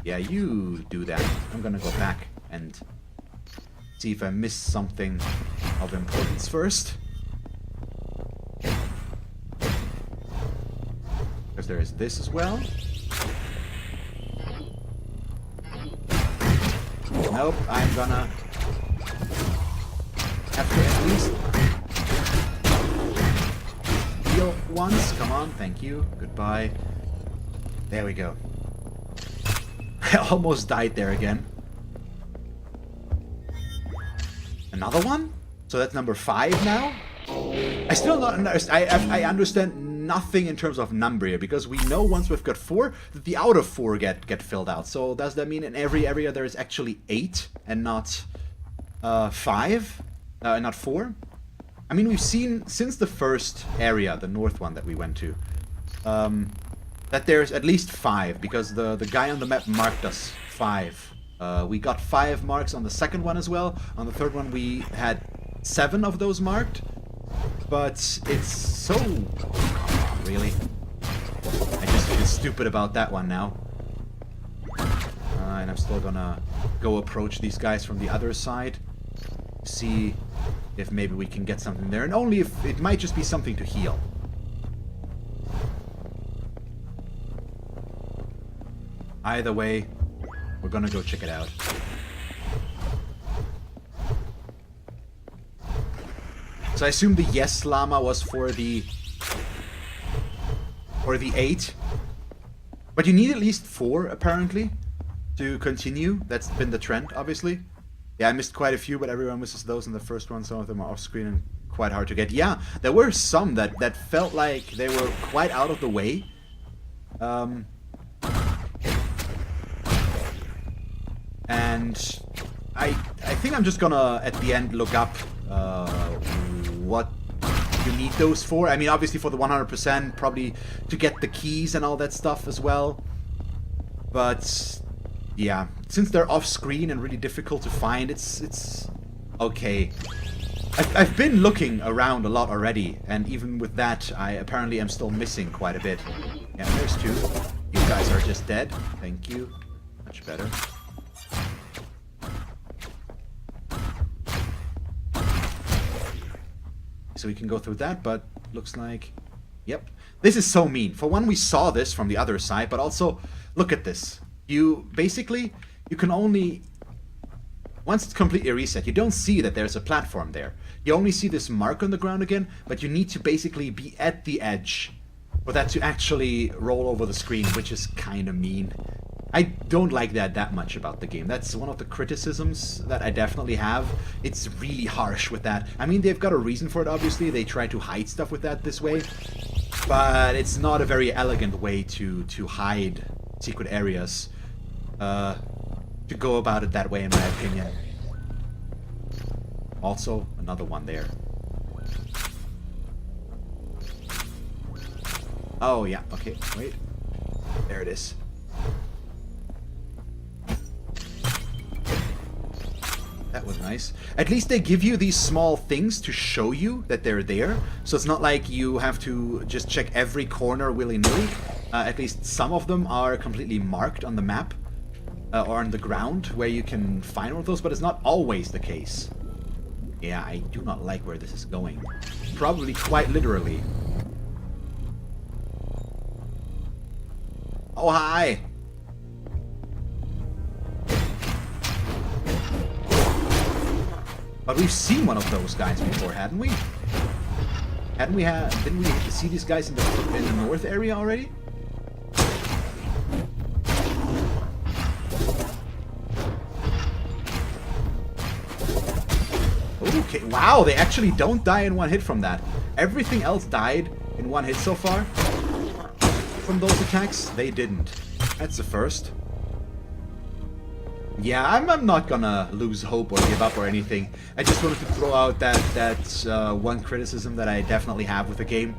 Yeah, you do that. I'm gonna go back and see if I missed something of importance first. Because there is this as well. Nope, I'm gonna have to at least heal once. Come on, thank you. Goodbye. There we go. I almost died there again. Another one? So that's number 5 now? I still not understand. I understand nothing in terms of number here, because we know once we've got 4 that the outer 4 get filled out. So does that mean in every area there is actually 8 and not 5? Not 4? I mean, we've seen since the first area, the north one that we went to, that there's at least 5, because the guy on the map marked us 5. We got 5 marks on the second one as well. On the third one we had 7 of those marked. But it's so... really? I just feel stupid about that one now. And I'm still gonna go approach these guys from the other side. See if maybe we can get something there. And only if it might just be something to heal. Either way, we're gonna go check it out. So I assume the yes llama was for the 8. But you need at least 4 apparently to continue. That's been the trend, obviously. Yeah, I missed quite a few, but everyone misses those in the first one. Some of them are off screen and quite hard to get. Yeah, there were some that felt like they were quite out of the way. And I think I'm just gonna at the end look up what you need those for. I mean, obviously for the 100%, probably to get the keys and all that stuff as well. But yeah, since they're off screen and really difficult to find, it's okay. I've been looking around a lot already, and even with that, I apparently am still missing quite a bit. Yeah, there's 2. You guys are just dead. Thank you. Much better. So we can go through that, but looks like... Yep. This is so mean. For one, we saw this from the other side, but also, look at this. You can only... Once it's completely reset, you don't see that there's a platform there. You only see this mark on the ground again, but you need to basically be at the edge for that to actually roll over the screen, which is kind of mean. I don't like that much about the game. That's one of the criticisms that I definitely have. It's really harsh with that. I mean, they've got a reason for it, obviously. They try to hide stuff with that this way. But it's not a very elegant way to hide secret areas. To go about it that way, in my opinion. Also, another one there. Oh, yeah. Okay, wait. There it is. That was nice. At least they give you these small things to show you that they're there. So it's not like you have to just check every corner willy-nilly. At least some of them are completely marked on the map. Or on the ground where you can find one of those. But it's not always the case. Yeah, I do not like where this is going. Probably quite literally. Oh, hi! But we've seen one of those guys before, hadn't we? Didn't we see these guys in the north area already? Okay, wow, they actually don't die in one hit from that. Everything else died in one hit so far. From those attacks, they didn't. That's the first. Yeah, I'm not gonna lose hope or give up or anything. I just wanted to throw out that one criticism that I definitely have with the game.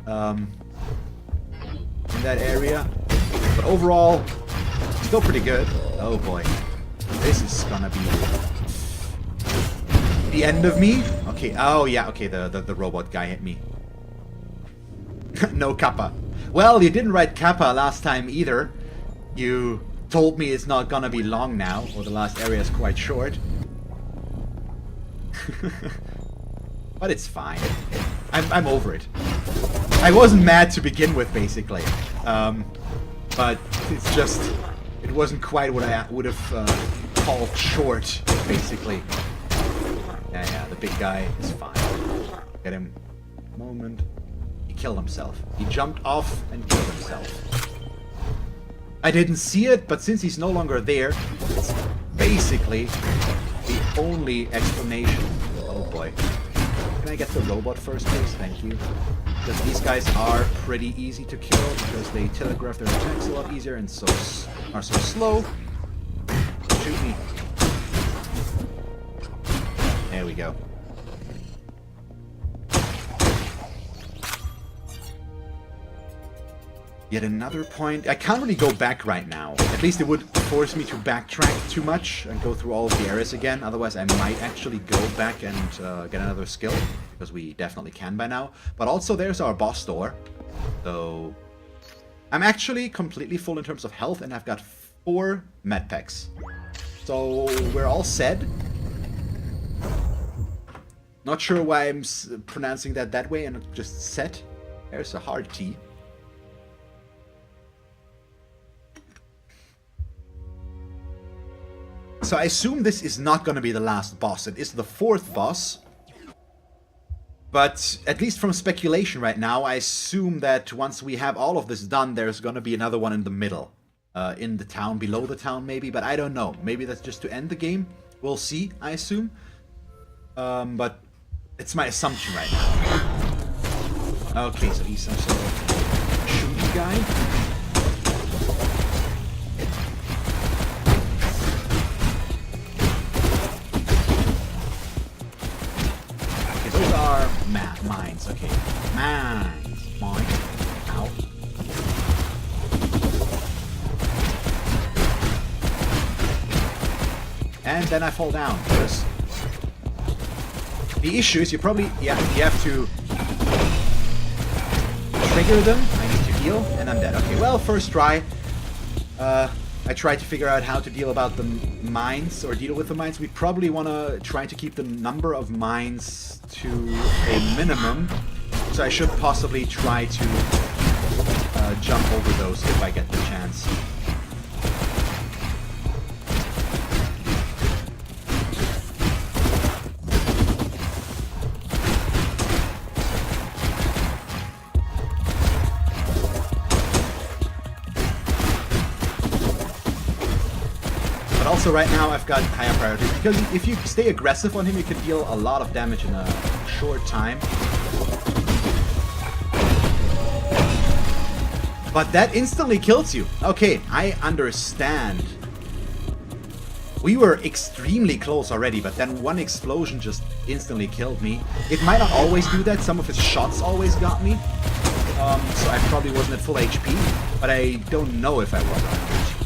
In that area. But overall, still pretty good. Oh boy. This is gonna be the end of me. Okay, oh yeah, okay, the robot guy hit me. No kappa. Well, you didn't write kappa last time either. You told me it's not gonna be long now, or the last area is quite short. But it's fine. I'm over it. I wasn't mad to begin with, basically. But it's just, it wasn't quite what I would have called short, basically. Yeah, the big guy is fine. Get him. Moment. He killed himself. He jumped off and killed himself. I didn't see it, but since he's no longer there, it's basically the only explanation. Oh boy. Can I get the robot first, please? Thank you. Because these guys are pretty easy to kill because they telegraph their attacks a lot easier and are so slow. Shoot me. There we go. Yet another point. I can't really go back right now. At least it would force me to backtrack too much and go through all of the areas again. Otherwise, I might actually go back and get another skill. Because we definitely can by now. But also, there's our boss door. So, I'm actually completely full in terms of health. And I've got 4 med packs. So, we're all set. Not sure why I'm pronouncing that way and just set. There's a hard T. So I assume this is not going to be the last boss. It is the 4th boss. But at least from speculation right now, I assume that once we have all of this done, there's going to be another one in the middle. In the town, below the town maybe, but I don't know. Maybe that's just to end the game. We'll see, I assume. But it's my assumption right now. Okay, so he's some sort of shooty guy. Mines, okay. Mines. Mine. Ow. And then I fall down. Because the issue is you probably, you have to trigger them. I need to heal, and I'm dead. Okay, well, first try. I tried to figure out how to deal about the mines, or deal with the mines. We probably want to try to keep the number of mines to a minimum. So I should possibly try to jump over those if I get the chance. Also, right now I've got higher priorities because if you stay aggressive on him, you can deal a lot of damage in a short time. But that instantly kills you. Okay, I understand We were extremely close already, but then one explosion just instantly killed me. It might not always do that. Some of his shots always got me. So I probably wasn't at full HP, but I don't know if I was at full HP.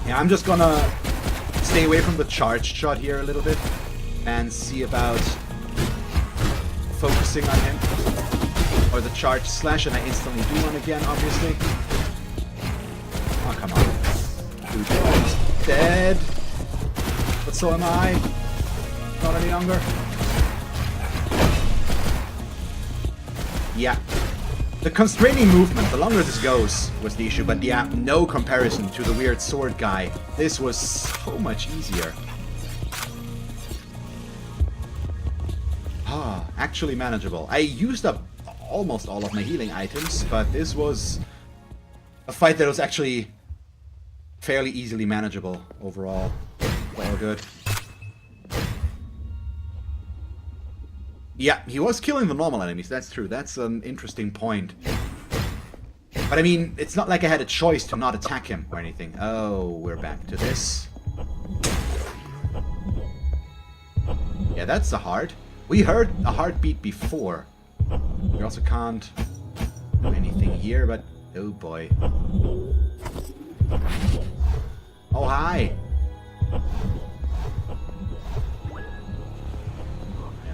Yeah, I'm just gonna stay away from the charged shot here a little bit and see about focusing on him. Or the charged slash, and I instantly do one again, obviously. Oh, come on. Dude, he's dead. But so am I. Not any longer. Yeah. The constraining movement, the longer this goes, was the issue. But yeah, no comparison to the weird sword guy. This was so much easier. Ah, actually manageable. I used up almost all of my healing items, but this was a fight that was actually fairly easily manageable overall. All good. Yeah, he was killing the normal enemies, that's true. That's an interesting point. But I mean, it's not like I had a choice to not attack him or anything. Oh, we're back to this. Yeah, that's a heart. We heard a heartbeat before. We also can't do anything here, but oh boy. Oh, hi! Yeah,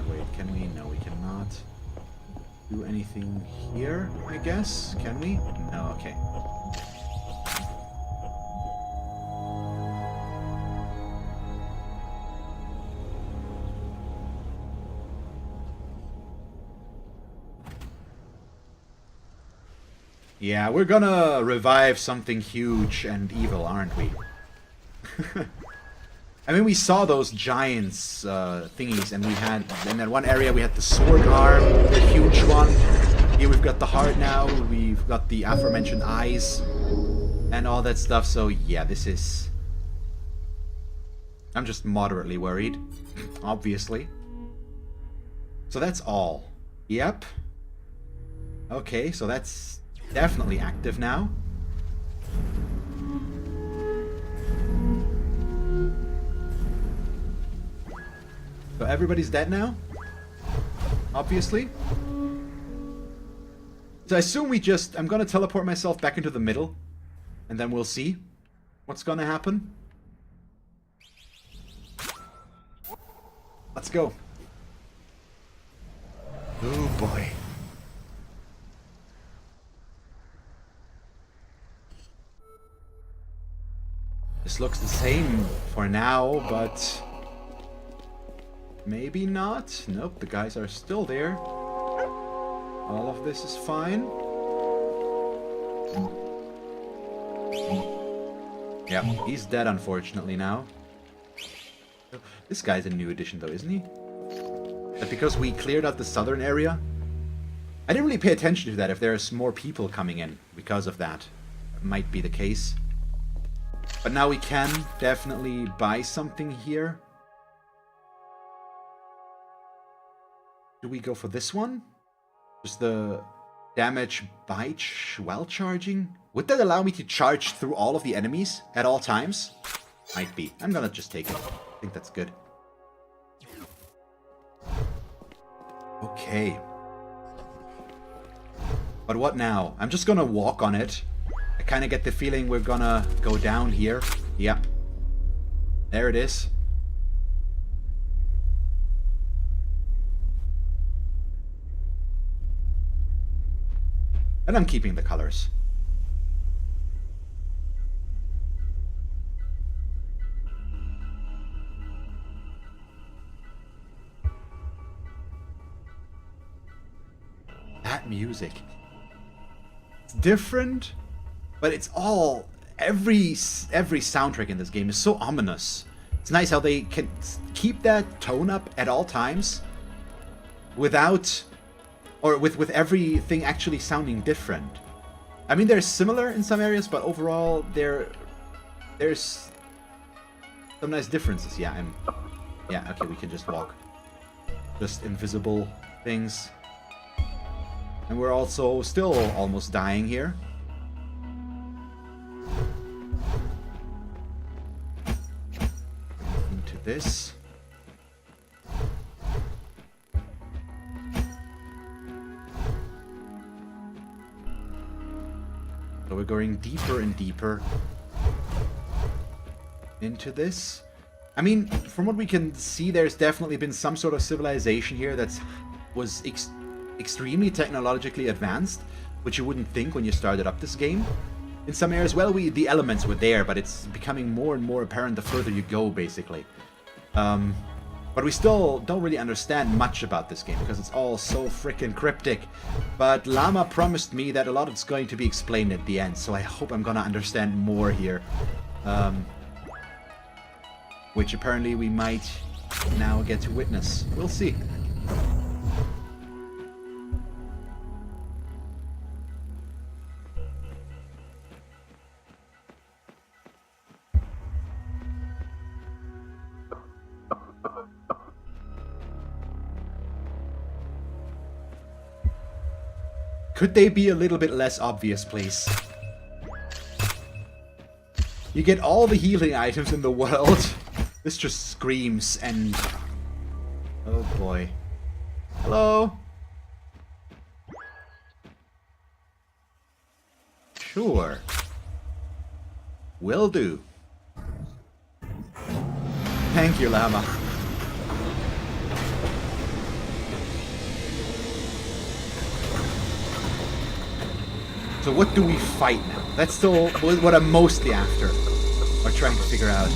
wait, can we? No, we cannot do anything here, I guess? Can we? No, okay. Yeah, we're gonna revive something huge and evil, aren't we? I mean, we saw those giants thingies, and we had, in that one area we had the sword arm, the huge one. Here we've got the heart now, we've got the aforementioned eyes, and all that stuff, so yeah, this is... I'm just moderately worried, obviously. So that's all. Yep. Okay, so that's definitely active now. So everybody's dead now? Obviously. So I assume we just... I'm gonna teleport myself back into the middle. And then we'll see what's gonna happen. Let's go. Oh boy. This looks the same for now, but maybe not. Nope, the guys are still there. All of this is fine. Yeah, he's dead unfortunately now. This guy's a new addition though, isn't he? But because we cleared out the southern area, I didn't really pay attention to that, if there's more people coming in because of that. It might be the case. But now we can definitely buy something here. Do we go for this one? Just the damage by while charging? Would that allow me to charge through all of the enemies at all times? Might be. I'm gonna just take it. I think that's good. Okay. But what now? I'm just gonna walk on it. I kind of get the feeling we're gonna go down here. Yeah. There it is. And I'm keeping the colors. That music. It's different. But it's all, every soundtrack in this game is so ominous. It's nice how they can keep that tone up at all times without, or with everything actually sounding different. I mean, they're similar in some areas, but overall, there's Some nice differences. Yeah, yeah, okay, we can just walk. Just invisible things. And we're also still almost dying here. Into this. So we're going deeper and deeper into this. I mean, from what we can see, there's definitely been some sort of civilization here that was extremely technologically advanced, which you wouldn't think when you started up this game. In some areas, well, the elements were there, but it's becoming more and more apparent the further you go, basically. But we still don't really understand much about this game, because it's all so frickin' cryptic. But Llama promised me that a lot of it's going to be explained at the end, so I hope I'm gonna understand more here. Which apparently we might now get to witness. We'll see. Could they be a little bit less obvious, please? You get all the healing items in the world. This just screams and... Oh boy. Hello? Sure. Will do. Thank you, Llama. So what do we fight now? That's still what I'm mostly after. Or trying to figure out.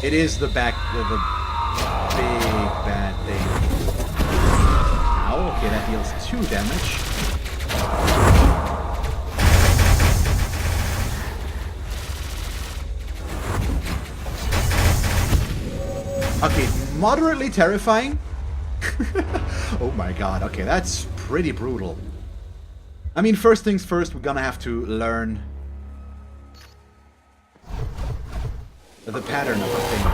It is the big bad thing. Ow, okay, that deals 2 damage. Okay, moderately terrifying. Oh my god, okay, that's pretty brutal. I mean, first things first, we're gonna have to learn the pattern of the thing.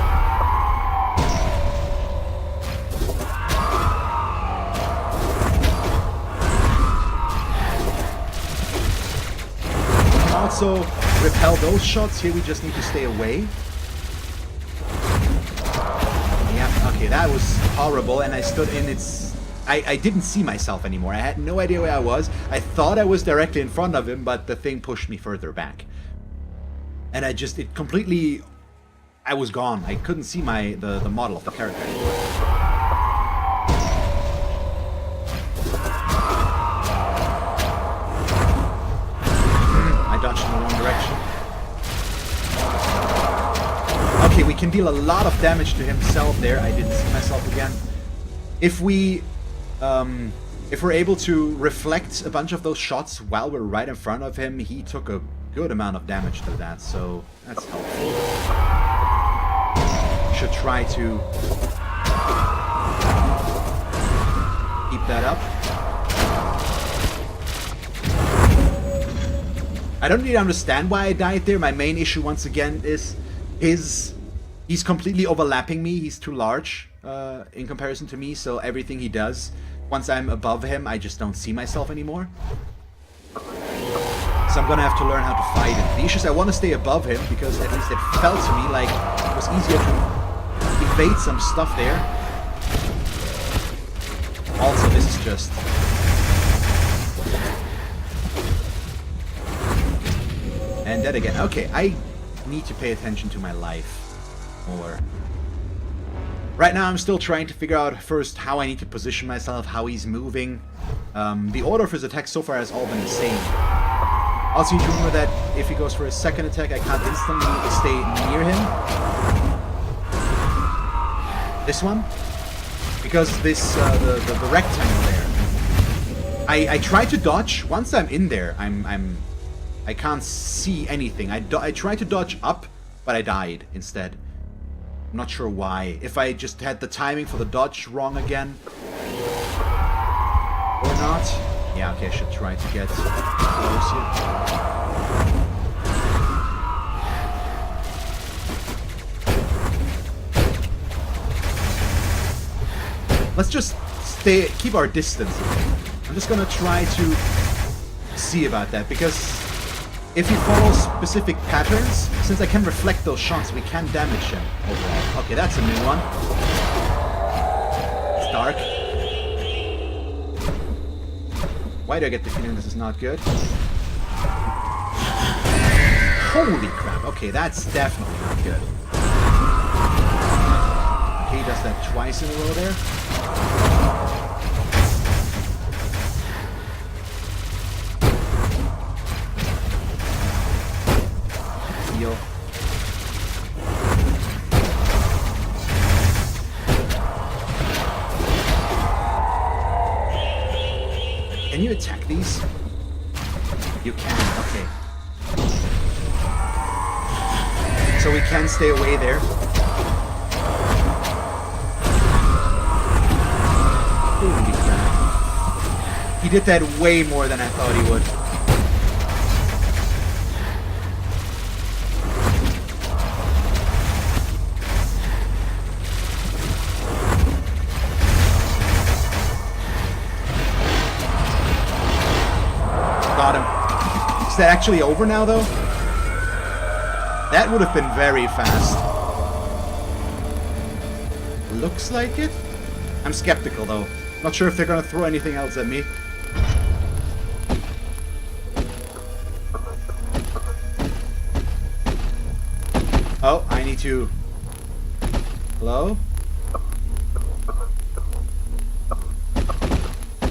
We can also repel those shots. Here we just need to stay away. Yeah, okay, that was horrible, and I stood in its... I didn't see myself anymore. I had no idea where I was. I thought I was directly in front of him, but the thing pushed me further back. And it completely... I was gone. I couldn't see the model of the character anymore. I dodged in the wrong direction. Okay, we can deal a lot of damage to himself there. I didn't see myself again. If we're able to reflect a bunch of those shots while we're right in front of him, he took a good amount of damage to that, so that's helpful. Should try to keep that up. I don't really understand why I died there. My main issue, once again, is he's completely overlapping me. He's too large in comparison to me, so everything he does, once I'm above him, I just don't see myself anymore. So I'm gonna have to learn how to fight him. The issue is I want to stay above him, because at least it felt to me like it was easier to evade some stuff there. Also, this is just... And dead again. Okay, I need to pay attention to my life more. Right now I'm still trying to figure out first how I need to position myself, how he's moving. The order of his attacks so far has all been the same. Also, you need to remember that if he goes for a second attack, I can't instantly stay near him. This one, because this the rectangle there. I try to dodge. Once I'm in there, I can't see anything. I tried to dodge up, but I died instead. I'm not sure why. If I just had the timing for the dodge wrong again, or not. Yeah, okay, I should try to get close here. Let's just keep our distance. I'm just gonna try to see about that, because if he follows specific patterns, since I can reflect those shots, we can damage him overall. Okay, that's a new one. It's dark. Why do I get the feeling this is not good? Holy crap. Okay, that's definitely not good. Okay, he does that twice in a row there. Heal. Can you attack these? You can, okay. So we can stay away there. Holy crap. He did that way more than I thought he would. Got him. Is that actually over now, though? That would have been very fast. Looks like it. I'm skeptical, though. Not sure if they're gonna throw anything else at me. Oh, I need to... Hello?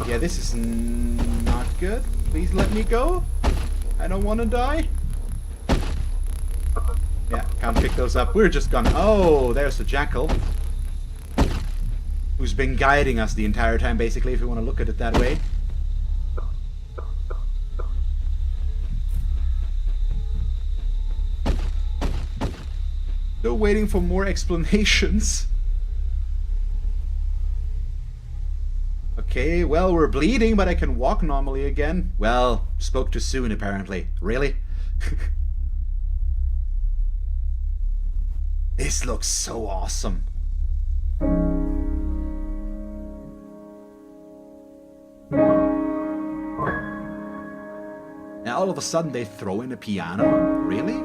Yeah, this is not good. Please let me go. I don't want to die. Yeah, can't pick those up. We're just gonna... Oh, there's the jackal. Who's been guiding us the entire time, basically, if you want to look at it that way. Still waiting for more explanations. Okay, well, we're bleeding, but I can walk normally again. Well, spoke too soon, apparently. Really? This looks so awesome. Now all of a sudden they throw in a piano? Really?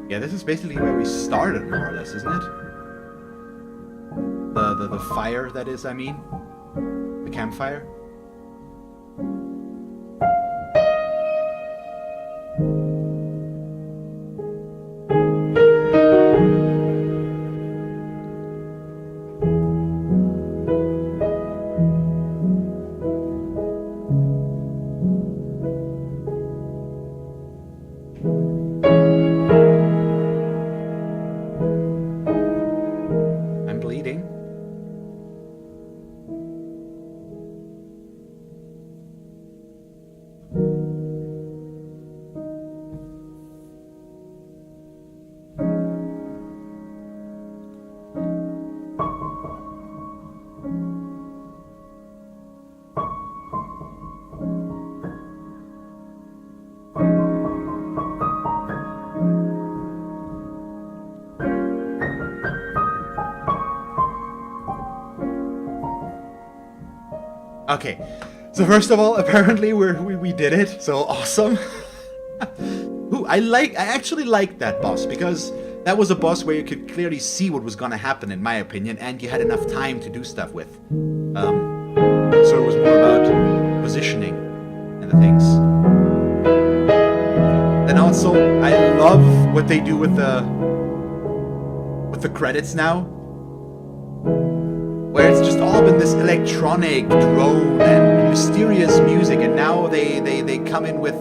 Yeah, this is basically where we started, more or less, isn't it? The fire, that is, I mean. The campfire. Okay, so first of all, apparently we did it, so awesome. Ooh, I actually liked that boss, because that was a boss where you could clearly see what was gonna happen, in my opinion, and you had enough time to do stuff with. So it was more about positioning and the things. And also, I love what they do with the credits now. Where it's just all been this electronic drone and mysterious music, and now they come in with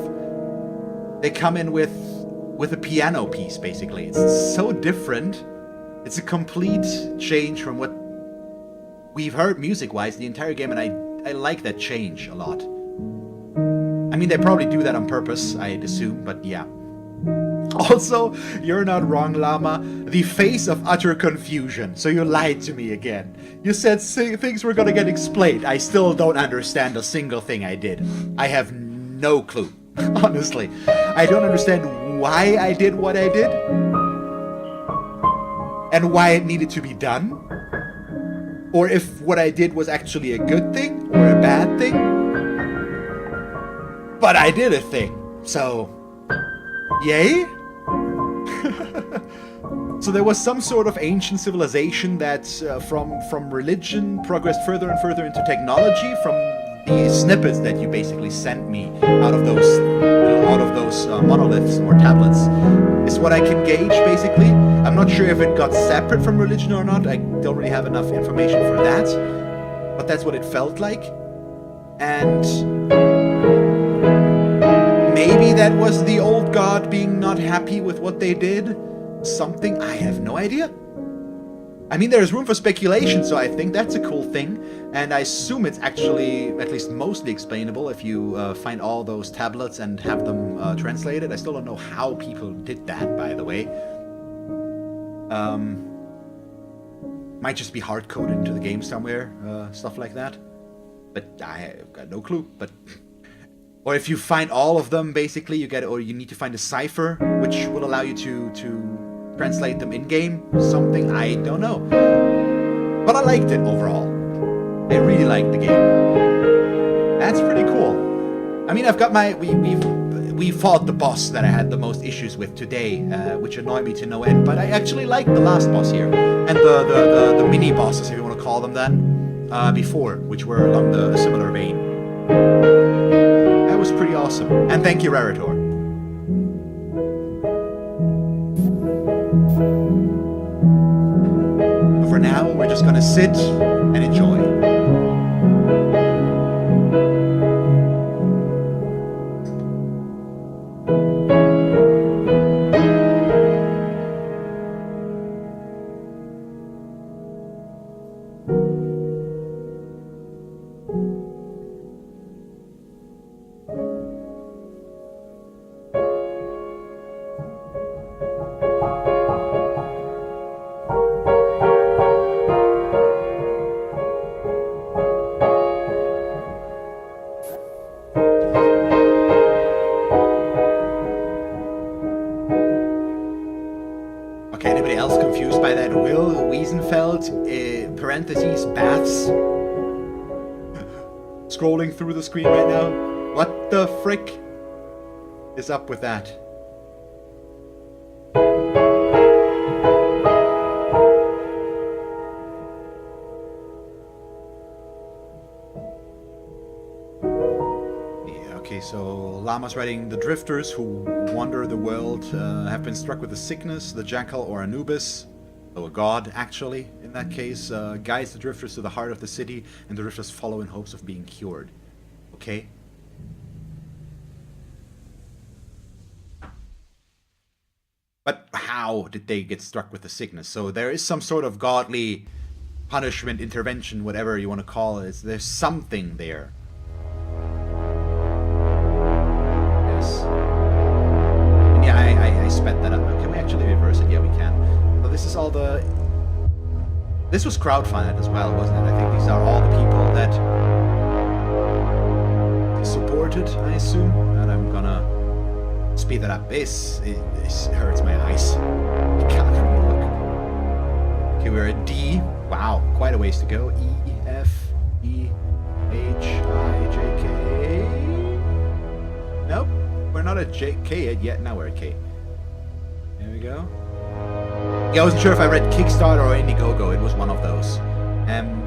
a piano piece, basically. It's so different. It's a complete change from what we've heard music-wise the entire game, and I like that change a lot. I mean, they probably do that on purpose, I'd assume, but yeah. Also, you're not wrong, Llama. The face of utter confusion. So you lied to me again. You said things were gonna get explained. I still don't understand a single thing I did. I have no clue, honestly. I don't understand why I did what I did. And why it needed to be done. Or if what I did was actually a good thing or a bad thing. But I did a thing. So, yay? So there was some sort of ancient civilization that from religion progressed further and further into technology from the snippets that you basically sent me out of those monoliths or tablets is what I can gauge basically. I'm not sure if it got separate from religion or not. I don't really have enough information for that, but that's what it felt like. And maybe that was the old god being not happy with what they did. Something, I have no idea. I mean, there's room for speculation, so I think that's a cool thing. And I assume it's actually, at least mostly explainable if you find all those tablets and have them translated. I still don't know how people did that, by the way. Might just be hard-coded into the game somewhere, stuff like that. But I've got no clue, but... Or if you find all of them, basically, you need to find a cipher, which will allow you to translate them in-game. Something, I don't know. But I liked it overall. I really liked the game. That's pretty cool. I mean, I've got my... We fought the boss that I had the most issues with today, which annoyed me to no end, but I actually liked the last boss here. And the mini-bosses, if you want to call them that, before, which were along the similar vein. That was pretty awesome. And thank you, Raritor. But for now, we're just gonna sit and enjoy. Parentheses, baths. Scrolling through the screen right now. What the frick is up with that? Yeah, okay, so Llama's writing, the drifters who wander the world have been struck with a sickness, the jackal or Anubis. So a god, actually, in that case, guides the drifters to the heart of the city, and the drifters follow in hopes of being cured. Okay? But how did they get struck with the sickness? So there is some sort of godly punishment, intervention, whatever you want to call it. There's something there. Yes. And yeah, I sped that up. Can we actually reverse it? Yeah, we can. This is all the... This was crowdfunded as well, wasn't it? I think these are all the people that supported, I assume. And I'm gonna speed that up. This hurts my eyes. I can't even look. Okay, we're at D. Wow, quite a ways to go. E, F, E, H, I, J, K. Nope, we're not at J, K yet. Now we're at K. There we go. Yeah, I wasn't sure if I read Kickstarter or Indiegogo. It was one of those. M-O-P-E-R?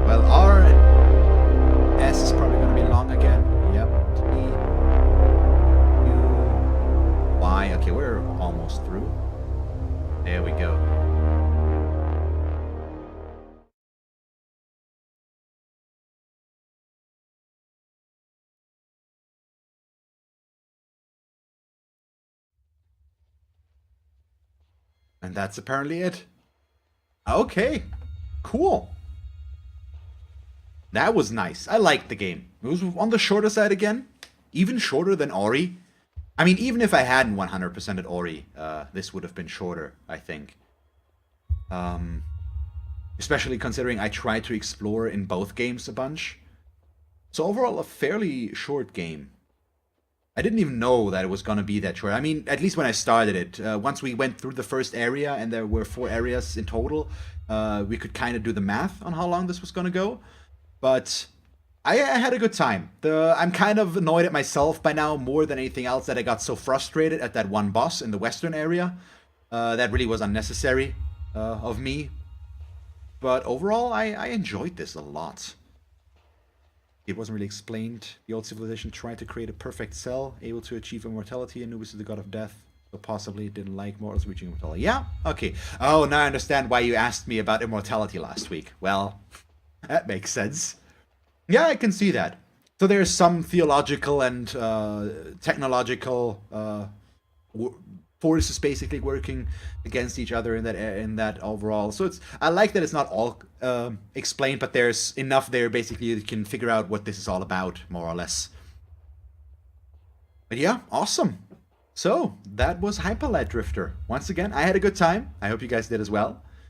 Well, R and S is probably going to be long again. Yep. T-U-Y. Okay, we're almost through. There we go. And that's apparently it. Okay. Cool. That was nice. I liked the game. It was on the shorter side again. even shorter than Ori. I mean, even if I hadn't 100%ed Ori, this would have been shorter, I think. Especially considering I tried to explore in both games a bunch. So overall, a fairly short game. I didn't even know that it was going to be that short. I mean, at least when I started it. Once we went through the first area, and there were 4 areas in total, we could kind of do the math on how long this was going to go. But I had a good time. I'm kind of annoyed at myself by now more than anything else that I got so frustrated at that one boss in the western area. That really was unnecessary of me. But overall, I enjoyed this a lot. It wasn't really explained. The old civilization tried to create a perfect cell, able to achieve immortality. Anubis is the god of death, so possibly didn't like mortals reaching immortality. Yeah, okay. Oh, now I understand why you asked me about immortality last week. Well, that makes sense. Yeah, I can see that. So there's some theological and technological forces basically working against each other in that overall. So I like that it's not all explained, but there's enough there basically you can figure out what this is all about, more or less. But yeah, awesome. So that was Hyperlight Drifter. Once again, I had a good time. I hope you guys did as well.